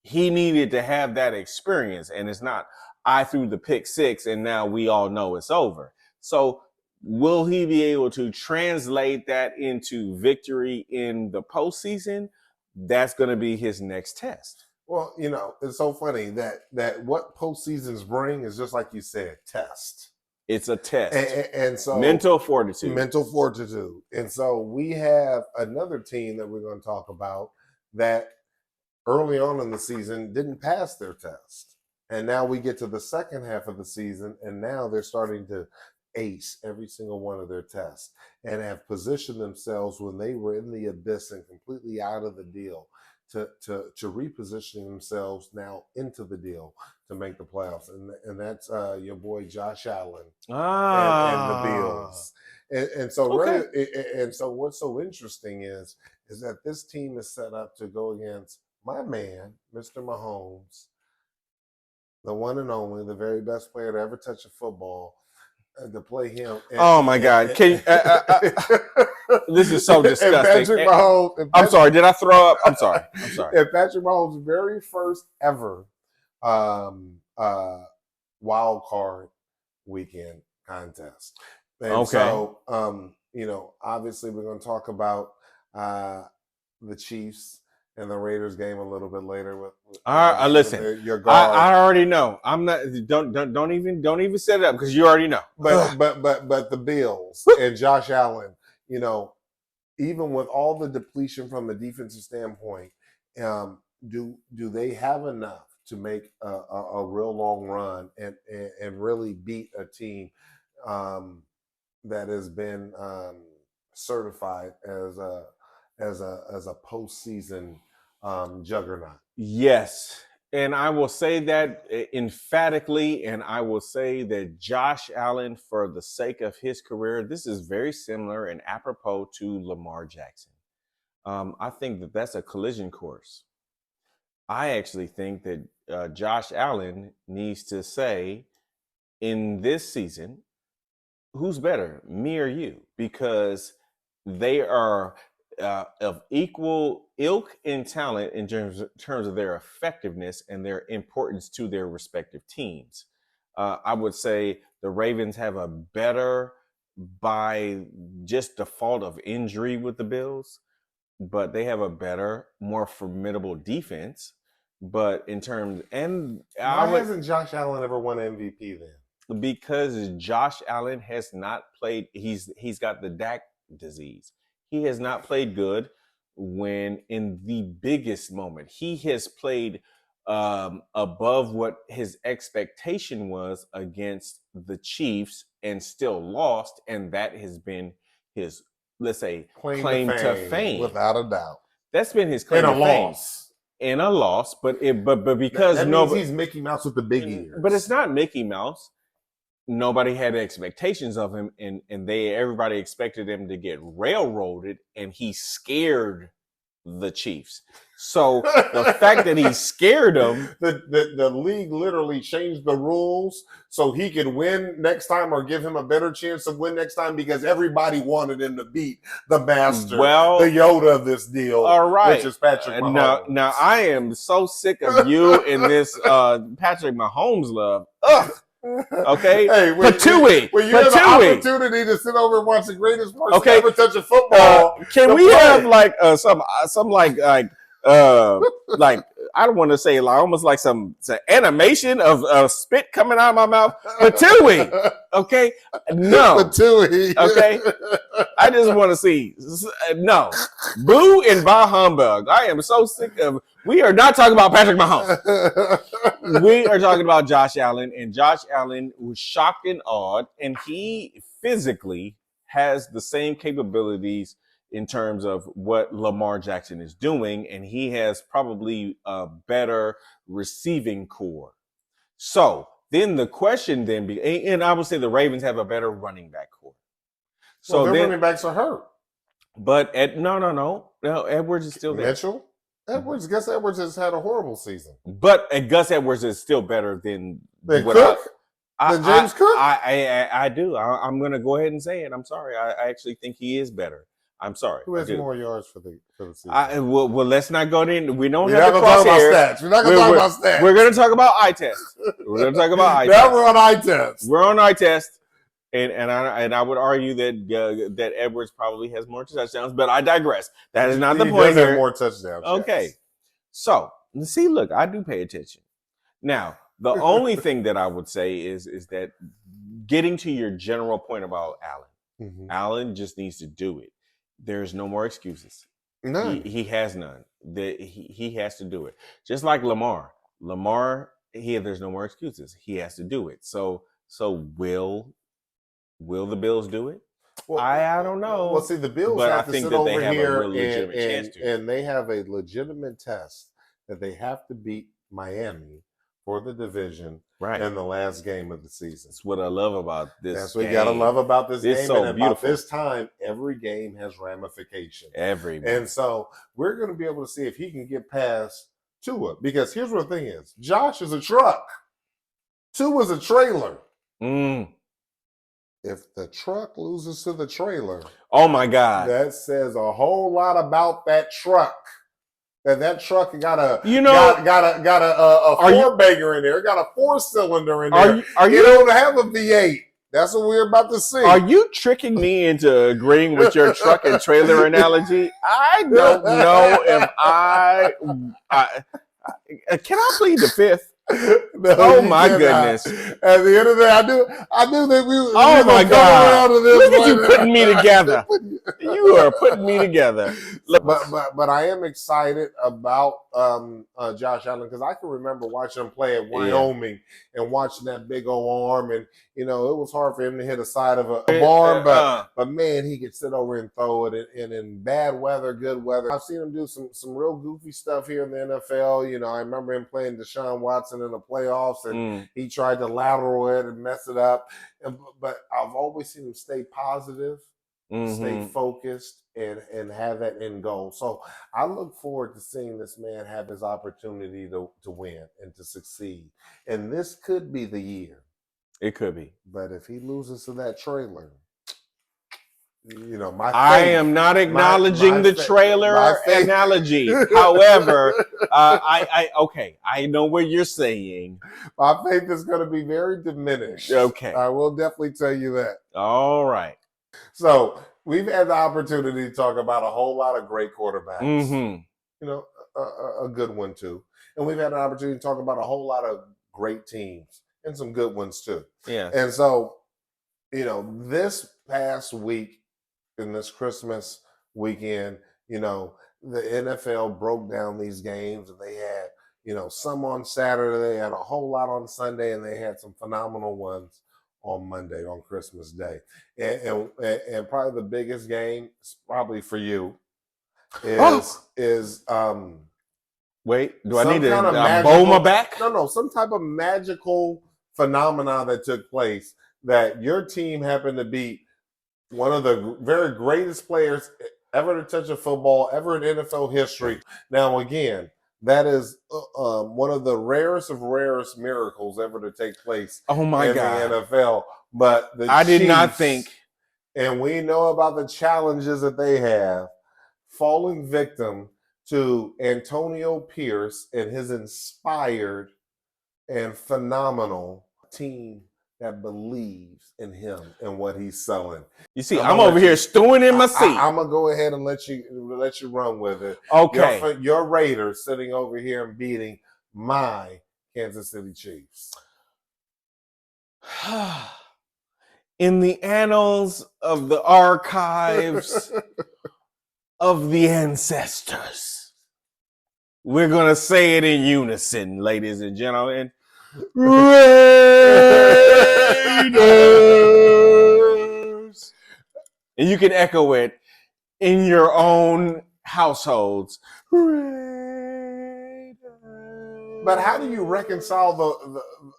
he needed to have that experience. And it's not, I threw the pick six and now we all know it's over. So will he be able to translate that into victory in the postseason? That's going to be his next test. Well, it's so funny that what postseasons bring is just like you said, test. It's a test. And so mental fortitude. And so we have another team that we're going to talk about that early on in the season didn't pass their test. And now we get to the second half of the season, and now they're starting to ace every single one of their tests and have positioned themselves when they were in the abyss and completely out of the deal to repositioning themselves now into the deal to make the playoffs. And that's your boy Josh Allen and the Bills. And so okay. And so what's so interesting is that this team is set up to go against my man, Mr. Mahomes, the one and only, the very best player to ever touch a football, to play him. My God. Can you, this is so disgusting. I'm sorry. Did I throw up? I'm sorry. And Patrick Mahomes' very first ever wild card weekend contest. And okay. So, obviously we're going to talk about the Chiefs and the Raiders game a little bit later. Listen, your guard. I already know. I'm not. Don't even set it up because you already know. But the Bills and Josh Allen, even with all the depletion from a defensive standpoint, do they have enough to make a real long run and really beat a team that has been certified as a postseason juggernaut? Yes. And I will say that emphatically, and I will say that Josh Allen, for the sake of his career, this is very similar and apropos to Lamar Jackson. I think that that's a collision course. I actually think that Josh Allen needs to say in this season, who's better, me or you? Because they are of equal ilk and talent in terms of their effectiveness and their importance to their respective teams. I would say the Ravens have a better, by just default of injury with the Bills, but they have a better, more formidable defense. But in terms, and why hasn't Josh Allen ever won MVP then? Because Josh Allen has not played. He's got the Dak disease. He has not played good when in the biggest moment. He has played above what his expectation was against the Chiefs and still lost, and that has been his, let's say, claim to fame. Without a doubt. That's been his claim to fame. In a loss, but because that means he's Mickey Mouse with the big ears. But it's not Mickey Mouse. Nobody had expectations of him, and everybody expected him to get railroaded, and he scared the Chiefs. So the fact that he scared them, the league literally changed the rules so he could win next time or give him a better chance of win next time because everybody wanted him to beat the master, the Yoda of this deal, all right, which is Patrick Mahomes. Now I am so sick of you in this Patrick Mahomes love. Ugh. Okay, hey, when you have the opportunity to sit over and watch the greatest person ever touch a football, can we have like some like I don't want to say like almost like some animation of spit coming out of my mouth, Patooey. Okay, no, Patooey. Okay, I just want to see no boo and bah humbug. I am so sick of. We are not talking about Patrick Mahomes. We are talking about Josh Allen, and Josh Allen was shocked and awed, and he physically has the same capabilities in terms of what Lamar Jackson is doing, and he has probably a better receiving core. So then the question then be, and I would say the Ravens have a better running back core. So their running backs are hurt. But no, Edwards is still there. Mitchell? Gus Edwards has had a horrible season. But Gus Edwards is still better than Cook? Than James Cook? I do. I'm going to go ahead and say it. I'm sorry. I actually think he is better. I'm sorry. Who has more yards for the season? Well, let's not go in. We don't We're have to cross hairs. We're not going to talk about stats. We're going to talk about eye test. We're going to talk about eye test. Now we're on eye test. We're on eye test. And I would argue that Edwards probably has more touchdowns, but I digress. That is not the point here. He does have more touchdowns. Okay. Yes. So, see, look, I do pay attention. Now, the only thing that I would say is that getting to your general point about Allen, Allen just needs to do it. There's no more excuses. None. He has none. He has to do it. Just like Lamar. There's no more excuses. He has to do it. So will the Bills do it? Well, I don't know. Well, see, the Bills have to sit over here and they have a legitimate test that they have to beat Miami for the division in the last game of the season. That's what I love about this. That's what you gotta love about this game. So and beautiful. About this time, every game has ramifications. And so we're going to be able to see if he can get past Tua. Because here's what the thing is: Josh is a truck. Tua's a trailer. If the truck loses to the trailer, oh my God, that says a whole lot about that truck. That truck got a four-banger in there. It got a four-cylinder in there. You don't have a V8. That's what we're about to see. Are you tricking me into agreeing with your truck and trailer analogy? I don't know if I can I plead the fifth? No, oh my goodness! At the end of the day, I knew that we. Oh my God! Look at you putting me together. You are putting me together. But I am excited about Josh Allen because I can remember watching him play at Wyoming and watching that big old arm, and it was hard for him to hit the side of a barn, but man, he could sit over and throw it, and in bad weather, good weather. I've seen him do some real goofy stuff here in the NFL. I remember him playing Deshaun Watson in the playoffs, and he tried to lateral it and mess it up. But I've always seen him stay positive, stay focused, and have that end goal. So I look forward to seeing this man have his opportunity to win and to succeed. And this could be the year. It could be. But if he loses to that trailer, I am not acknowledging the trailer analogy. However, I know what you're saying. My faith is going to be very diminished. Okay. I will definitely tell you that. All right. So we've had the opportunity to talk about a whole lot of great quarterbacks. A good one too. And we've had an opportunity to talk about a whole lot of great teams and some good ones too. Yeah. And so, this past week, in this Christmas weekend, the NFL broke down these games, and they had, some on Saturday, they had a whole lot on Sunday, and they had some phenomenal ones on Monday, on Christmas Day. And probably the biggest game, probably for you, is wait, do I need to bowl my back? No, some type of magical phenomena that took place that your team happened to beat one of the very greatest players ever to touch a football, ever in NFL history. Now, again, that is one of the rarest of rarest miracles ever to take place Oh my in God. the NFL. But I did not think. And we know about the challenges that they have, falling victim to Antonio Pierce and his inspired and phenomenal team that believes in him and what he's selling. You see, I'm over here stewing in my seat. I'm gonna go ahead and let you run with it. Okay. Your Raiders sitting over here and beating my Kansas City Chiefs. In the annals of the archives of the ancestors, we're gonna say it in unison, ladies and gentlemen. Raiders. And you can echo it in your own households. Raiders. But how do you reconcile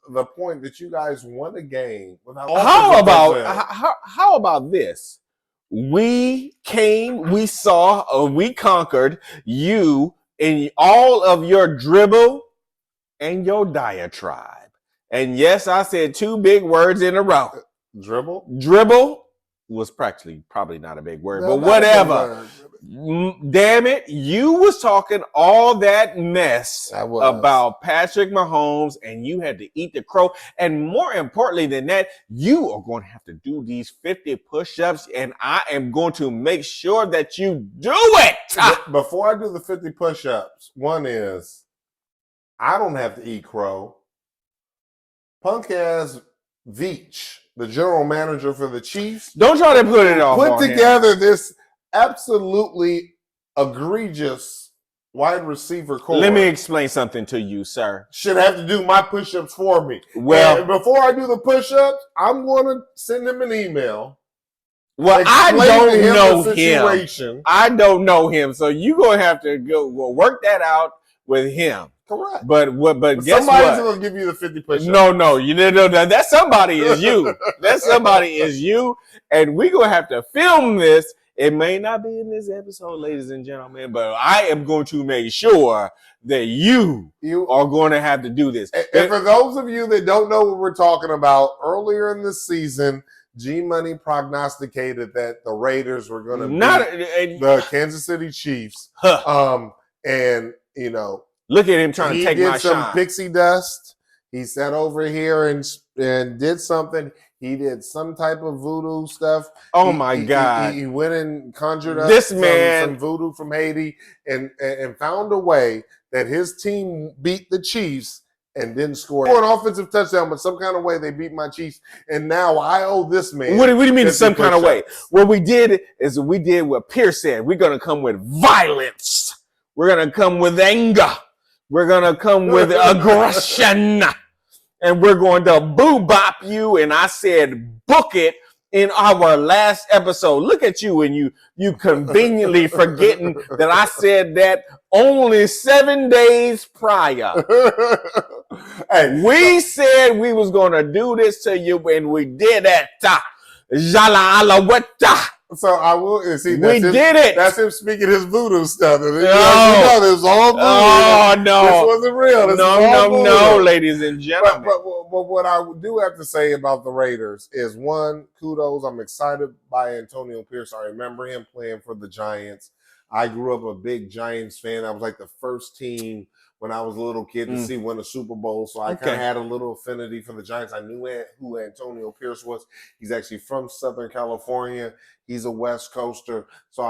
the point that you guys won a game without? How about this? We conquered you in all of your dribble and your diatribe. And yes, I said two big words in a row. Dribble? Dribble was probably not a big word, but whatever. Damn it, you was talking all that mess about Patrick Mahomes, and you had to eat the crow. And more importantly than that, you are going to have to do these 50 push-ups, and I am going to make sure that you do it. Before I do the 50 push-ups, one is, I don't have to eat crow. Punk ass Veach, the general manager for the Chiefs, don't try to put it off. Put together this absolutely egregious wide receiver core. Let me explain something to you, sir. Should have to do my push-ups for me. Well, and before I do the push-ups, I'm going to send him an email. Well, I don't know him. I don't know him, so you're going to have to go work that out with him. Correct. But guess somebody's going to give you the 50 push-ups. No, you know that somebody is you. That somebody is you, and we're going to have to film this. It may not be in this episode, ladies and gentlemen, but I am going to make sure that you are going to have to do this. And for those of you that don't know what we're talking about, earlier in the season, G-Money prognosticated that the Raiders were going to beat the Kansas City Chiefs. And, you know, look at him trying to take my shine. He did some pixie dust. He sat over here and did something. He did some type of voodoo stuff. Oh my God. He went and conjured up some voodoo from Haiti and found a way that his team beat the Chiefs and didn't score an offensive touchdown, but some kind of way they beat my Chiefs. And now I owe this man. What do you mean some kind of way? What we did is we did what Pierce said. We're going to come with violence. We're going to come with anger. We're going to come with aggression. And we're going to boo-bop you. And I said, book it in our last episode. Look at you, and you conveniently forgetting that I said that only 7 days prior. Hey, we said we was going to do this to you, and we did it. Jala ala wata. So I will see. We did it. That's him speaking his voodoo stuff. No, this was all voodoo. Oh no, this wasn't real. This no, ladies and gentlemen. But what I do have to say about the Raiders is, one, kudos. I'm excited by Antonio Pierce. I remember him playing for the Giants. I grew up a big Giants fan. I was like the first team when I was a little kid to see win a Super Bowl. So I kind of had a little affinity for the Giants. I knew who Antonio Pierce was. He's actually from Southern California. He's a West Coaster. So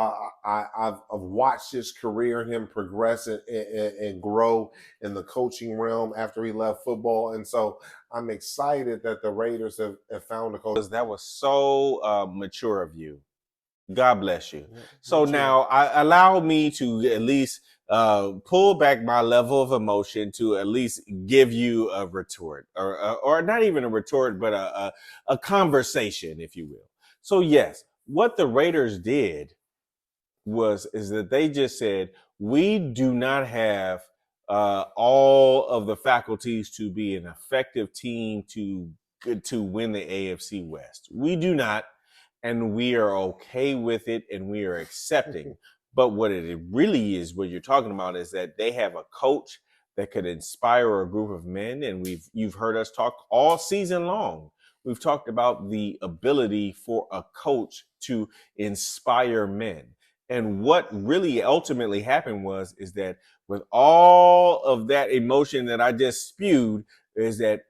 I've watched his career and him progress and grow in the coaching realm after he left football. And so I'm excited that the Raiders have found a coach. That was so mature of you. God bless you. So now allow me to at least pull back my level of emotion to at least give you a retort, or not even a retort, but a conversation, if you will. So yes, what the Raiders did is that they just said, we do not have all of the faculties to be an effective team to win the AFC West. We do not. and we are okay with it and we are accepting. But what it really is, what you're talking about, is that they have a coach that could inspire a group of men, and you've heard us talk all season long. We've talked about the ability for a coach to inspire men. And what really ultimately happened is that with all of that emotion that I just spewed, is that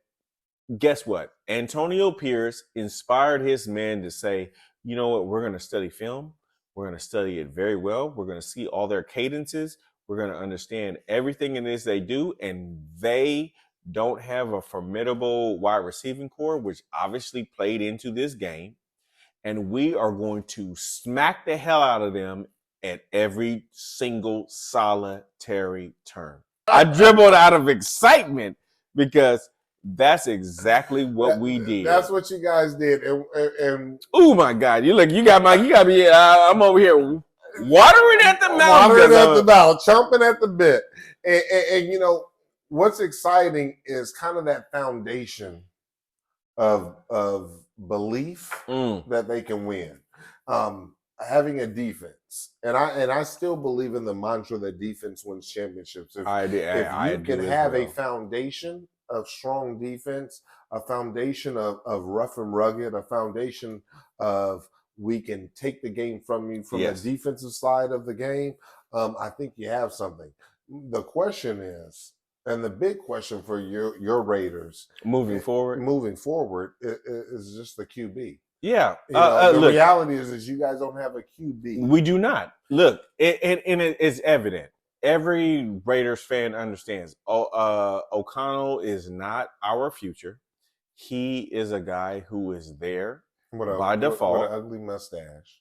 guess what? Antonio Pierce inspired his men to say, you know what, we're going to study film. We're going to study it very well. We're going to see all their cadences. We're going to understand everything it is they do. And they don't have a formidable wide receiving core, which obviously played into this game. And we are going to smack the hell out of them at every single solitary turn. I dribbled out of excitement because that's exactly what we did. That's what you guys did. And oh my God, you got me. I'm over here watering at the mouth. Watering at the mouth, chomping at the bit. And you know, what's exciting is kind of that foundation of belief that they can win. Having a defense, and I still believe in the mantra that defense wins championships. If you can have a foundation of strong defense, a foundation of rough and rugged, a foundation of we can take the game from you from the defensive side of the game, I think you have something. The question is, and the big question for your Raiders moving forward is just the QB. Yeah. The reality is you guys don't have a QB. We do not. Look, and it is evident. Every Raiders fan understands. O'Connell is not our future. He is a guy who is there by default. What an ugly mustache.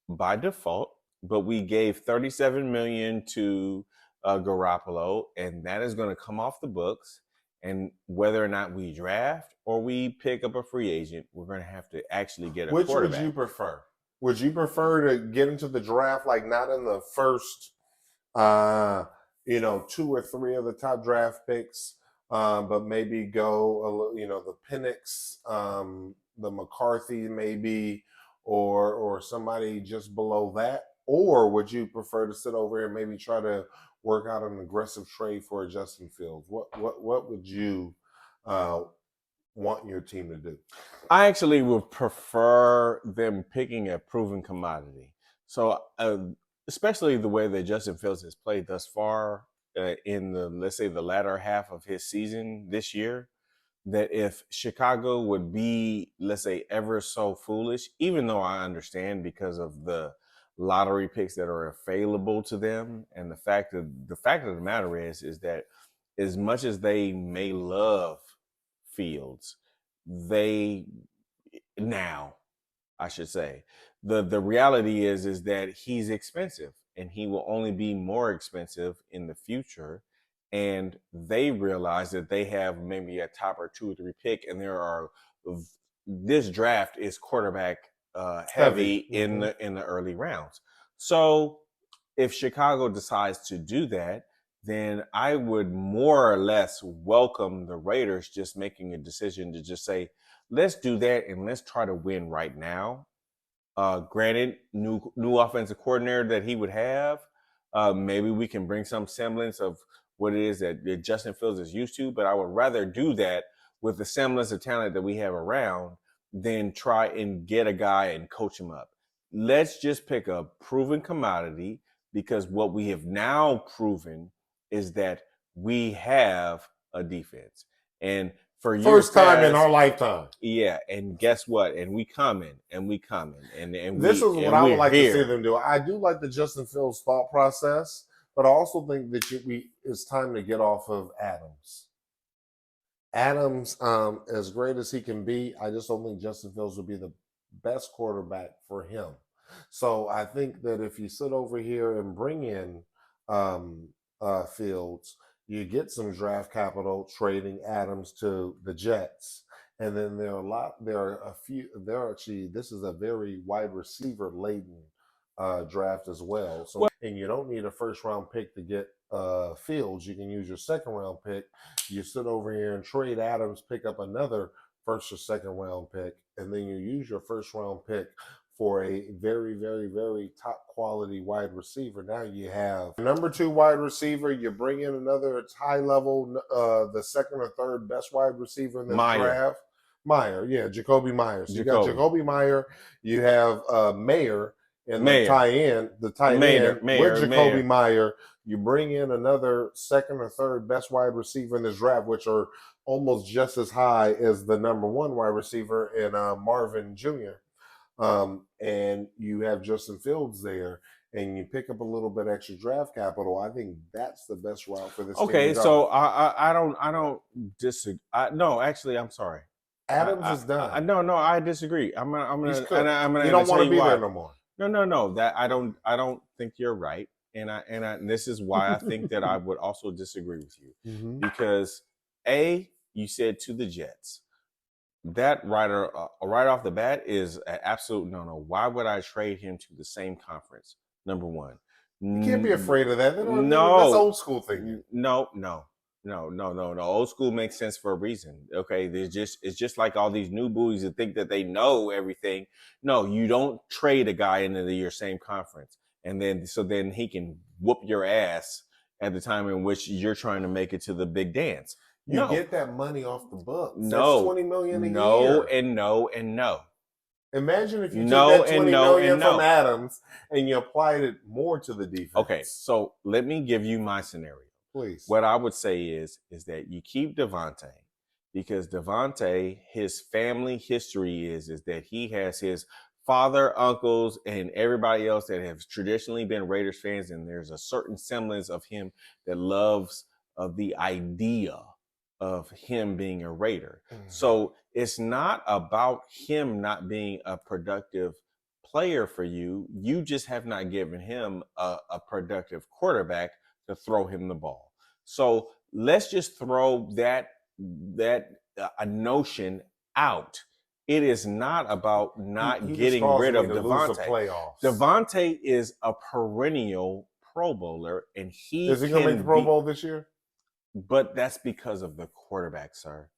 By default, but we gave $37 million to Garoppolo, and that is going to come off the books. And whether or not we draft or we pick up a free agent, we're going to have to actually get a quarterback. Which would you prefer? Would you prefer to get into the draft like not in the first, 2 or 3 of the top draft picks, but maybe go, the Penix, the McCarthy maybe, or somebody just below that? Or would you prefer to sit over here and maybe try to work out an aggressive trade for a Justin Fields? What would you want your team to do? I actually would prefer them picking a proven commodity. So especially the way that Justin Fields has played thus far in let's say the latter half of his season this year, that if Chicago would be, let's say, ever so foolish, even though I understand because of the lottery picks that are available to them, and the fact of the matter is that as much as they may love Fields, the reality is that he's expensive, and he will only be more expensive in the future. And they realize that they have maybe a top or 2 or 3 pick, and this draft is quarterback heavy in the early rounds. So if Chicago decides to do that, then I would more or less welcome the Raiders just making a decision to just say, let's do that and let's try to win right now. Granted, new offensive coordinator that he would have, maybe we can bring some semblance of what it is that Justin Fields is used to, but I would rather do that with the semblance of talent that we have around than try and get a guy and coach him up. Let's just pick a proven commodity, because what we have now proven is that we have a defense. And for first time in our lifetime. Yeah, and guess what? And we coming. And this is what I would like to see them do. I do like the Justin Fields thought process, but I also think that it's time to get off of Adams. Adams, as great as he can be, I just don't think Justin Fields would be the best quarterback for him. So I think that if you sit over here and bring in Fields, you get some draft capital trading Adams to the Jets. And then this is a very wide receiver laden draft as well. So, and you don't need a first round pick to get Fields. You can use your second round pick. You sit over here and trade Adams, pick up another first or second round pick, and then you use your first round pick for a very, very, very top quality wide receiver. Now you have number 2 wide receiver. You bring in another, it's high level, the second or third best wide receiver in this draft. Meyer, yeah, Jacoby Myers. So you got Jacoby Meyer. You have Mayer in the tight end with Jacoby Meyer. You bring in another second or third best wide receiver in this draft, which are almost just as high as the number 1 wide receiver in Marvin Jr. And you have Justin Fields there, and you pick up a little bit extra draft capital. I think that's the best route for this. Okay, so I don't disagree. No, actually, I'm sorry. Adams is done. No, I disagree. I'm gonna. You don't want to be there no more. No. That I don't think you're right, and this is why I think that I would also disagree with you, because you said to the Jets. That right off the bat is an absolute no. Why would I trade him to the same conference? Number one. You can't be afraid of that. No. That's old school thinking. No. Old school makes sense for a reason. Okay, it's just like all these new boys that think that they know everything. No, you don't trade a guy into your same conference, and then he can whoop your ass at the time in which you're trying to make it to the big dance. You get that money off the books. No, that's $20 million a year. No. Imagine if you took that $20 million from Adams and you applied it more to the defense. Okay, so let me give you my scenario. Please. What I would say is that you keep Devontae, because Devontae, his family history is that he has his father, uncles, and everybody else that have traditionally been Raiders fans, and there's a certain semblance of him that loves the idea of him being a Raider. So it's not about him not being a productive player for you. You just have not given him a productive quarterback to throw him the ball. So let's just throw that a notion out. It is not about not getting rid of Devontae. Devontae is a perennial Pro Bowler, and is he going to make the Pro Bowl this year? But that's because of the quarterback, sir.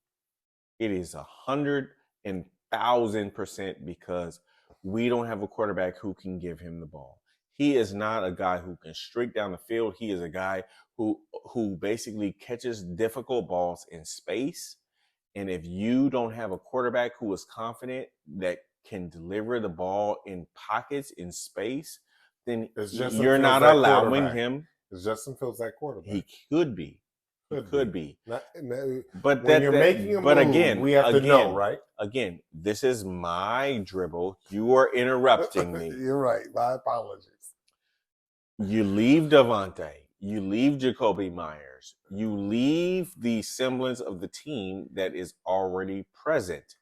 It is 100,000% because we don't have a quarterback who can give him the ball. He is not a guy who can streak down the field. He is a guy who basically catches difficult balls in space. And if you don't have a quarterback who is confident that can deliver the ball in pockets in space, then you're not allowing him. Is Justin Fields that quarterback? He could be. Could be. But when you're making a move, again, we have to know, right? Again, this is my dribble. You are interrupting me. You're right. My apologies. You leave Devontae. You leave Jacoby Myers. You leave the semblance of the team that is already present.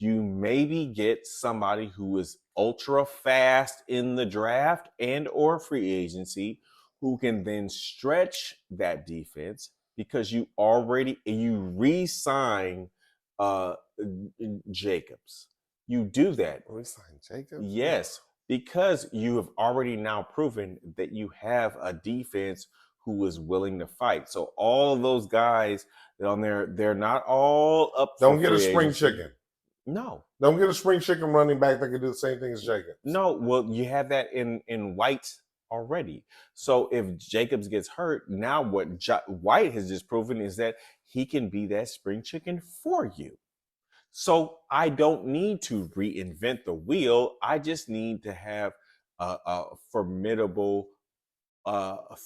You maybe get somebody who is ultra fast in the draft and or free agency who can then stretch that defense, because you re-sign Jacobs. You do that. Re-sign Jacobs? Yes, because you have already now proven that you have a defense who is willing to fight. So all of those guys on there, they're not all up for Don't get a spring chicken. No. Don't get a spring chicken running back that can do the same thing as Jacobs. No, well, you have that in White already. So if Jacobs gets hurt, now what White has just proven is that he can be that spring chicken for you. So I don't need to reinvent the wheel. I just need to have a formidable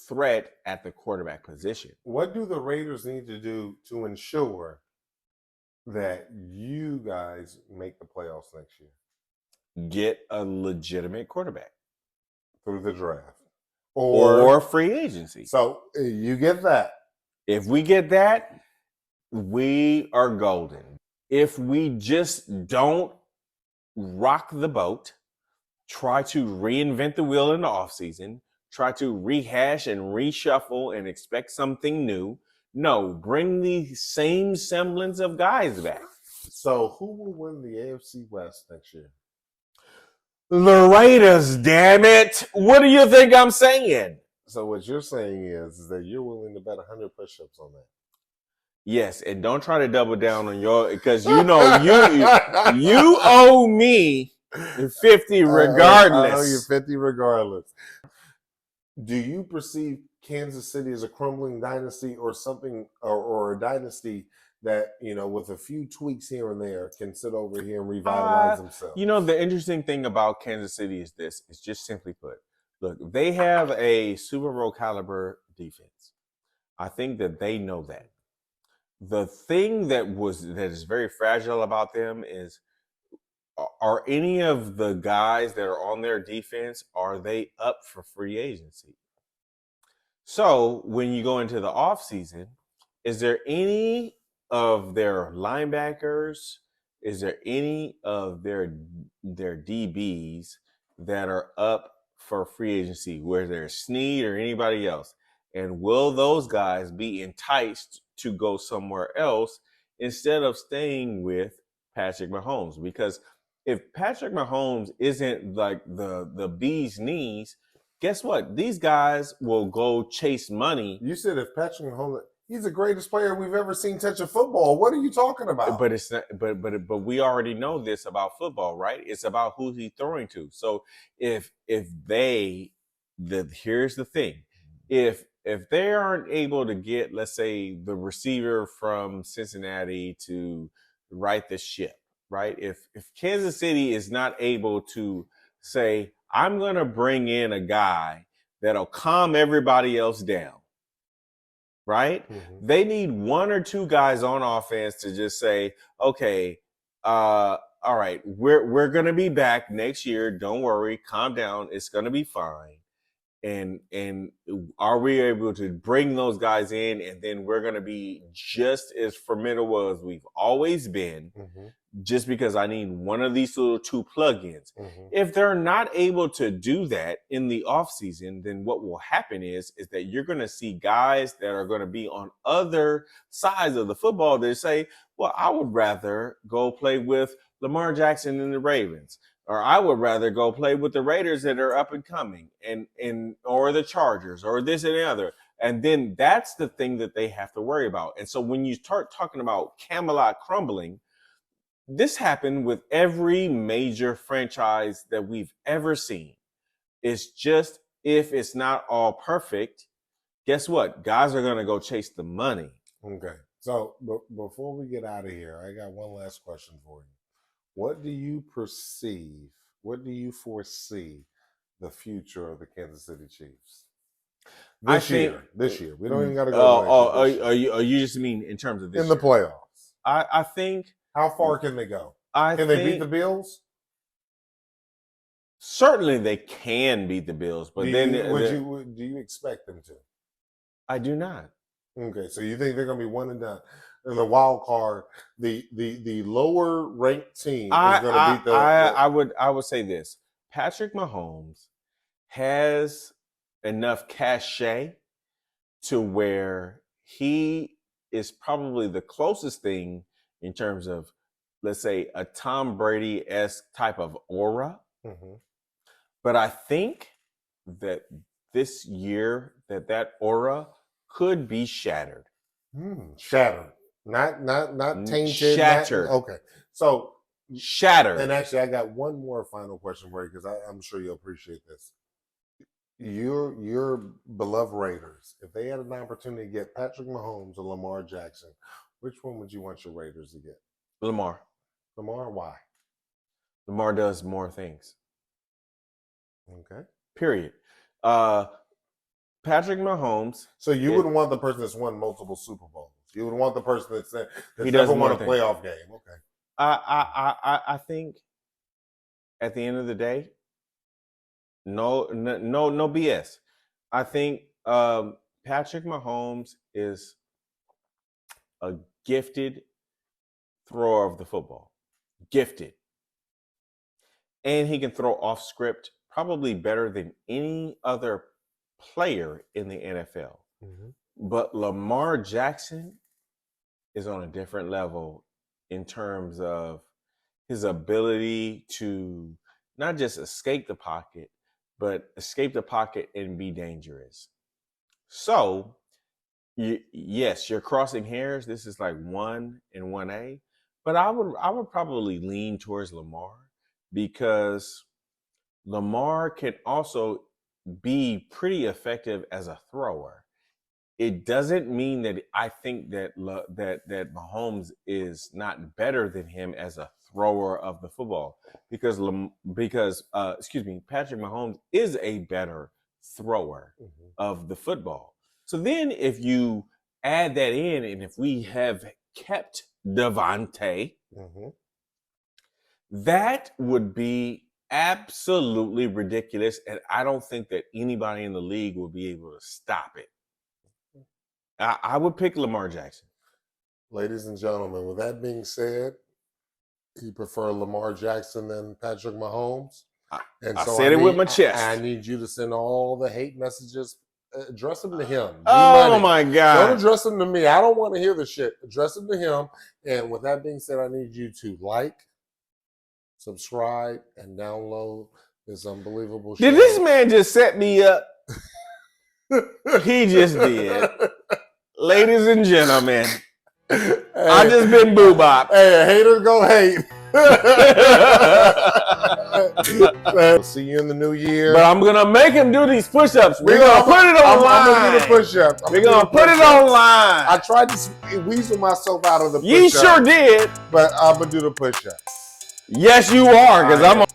threat at the quarterback position. What do the Raiders need to do to ensure that you guys make the playoffs next year? Get a legitimate quarterback. Through the draft. Or free agency. So you get that. If we get that, we are golden. If we just don't rock the boat, try to reinvent the wheel in the offseason, try to rehash and reshuffle and expect something new, no, bring the same semblance of guys back. So who will win the AFC West next year? The Raiders, damn it. What do you think I'm saying? So what you're saying is that you're willing to bet 100 push-ups on that. Yes, and don't try to double down on your, because you know you owe me 50 regardless. I know you're 50 regardless. Do you perceive Kansas City as a crumbling dynasty or something, or a dynasty that, with a few tweaks here and there can sit over here and revitalize themselves? The interesting thing about Kansas City is this. It's just simply put. Look, they have a Super Bowl caliber defense. I think that they know that. The thing that is very fragile about them is, are any of the guys that are on their defense, are they up for free agency? So when you go into the offseason, is there any of their linebackers, is there any of their DBs that are up for free agency, whether there's Snead or anybody else? And will those guys be enticed to go somewhere else instead of staying with Patrick Mahomes? Because if Patrick Mahomes isn't like the bee's knees, guess what? These guys will go chase money. You said if Patrick Mahomes, he's the greatest player we've ever seen touch a football. What are you talking about? But it's not. But we already know this about football, right? It's about who he's throwing to. So here's the thing: if they aren't able to get, let's say, the receiver from Cincinnati to right the ship, right? If Kansas City is not able to say, I'm going to bring in a guy that'll calm everybody else down, right? Mm-hmm. They need one or two guys on offense to just say, okay, all right, we're going to be back next year. Don't worry, calm down. It's going to be fine. And are we able to bring those guys in, and then we're going to be just as formidable as we've always been, mm-hmm. just because I need one of these little two plugins. Mm-hmm. If they're not able to do that in the offseason, then what will happen is that you're going to see guys that are going to be on other sides of the football that say, well, I would rather go play with Lamar Jackson and the Ravens. Or I would rather go play with the Raiders that are up and coming, and or the Chargers, or this and the other. And then that's the thing that they have to worry about. And so when you start talking about Camelot crumbling, this happened with every major franchise that we've ever seen. It's just, if it's not all perfect, guess what? Guys are going to go chase the money. Okay. So before we get out of here, I got one last question for you. What do you foresee the future of the Kansas City Chiefs this year? We don't even got to go. Are you just mean in terms of this in the playoffs? I think. How far can they go? Can they beat the Bills? Certainly, they can beat the Bills, but do you expect them to? I do not. Okay, so you think they're going to be one and done? In the wild card, the lower ranked team is going to beat the. I would say this: Patrick Mahomes has enough cachet to where he is probably the closest thing in terms of, let's say, a Tom Brady-esque type of aura. Mm-hmm. But I think that this year that aura could be shattered. Shattered. Not tainted. Shattered. Okay. So shattered. And actually, I got one more final question for you, because I'm sure you'll appreciate this. Your beloved Raiders, if they had an opportunity to get Patrick Mahomes or Lamar Jackson, which one would you want your Raiders to get? Lamar. Lamar, why? Lamar does more things. Okay. Period. Patrick Mahomes. So you wouldn't want the person that's won multiple Super Bowls. You would want the person that's never won a playoff game. Okay. I think at the end of the day, no BS. I think Patrick Mahomes is a gifted thrower of the football. Gifted. And he can throw off script probably better than any other player in the NFL. Mm-hmm. But Lamar Jackson is on a different level in terms of his ability to not just escape the pocket, but escape the pocket and be dangerous. So, yes, you're crossing hairs. This is like 1 and 1A, but I would probably lean towards Lamar, because Lamar can also be pretty effective as a thrower. It doesn't mean that I think that Mahomes is not better than him as a thrower of the football, because Patrick Mahomes is a better thrower of the football. So then if you add that in, and if we have kept Devontae, that would be absolutely ridiculous, and I don't think that anybody in the league will be able to stop it. I would pick Lamar Jackson. Ladies and gentlemen, with that being said, you prefer Lamar Jackson than Patrick Mahomes? And I said it with my chest. I need you to send all the hate messages. Address them to him. Oh, my God. Don't address them to me. I don't want to hear the shit. Address them to him. And with that being said, I need you to like, subscribe, and download this unbelievable show. Did this man just set me up? He just did. Ladies and gentlemen, I just been boo-bop. Hey, haters go hate. We'll see you in the new year. But I'm going to make him do these push-ups. We're going to put it online. I'm going to do the push-ups. We're going to put it online. I tried to weasel myself out of the push-ups. You sure did. But I'm going to do the push-ups. Yes, you are, because I'm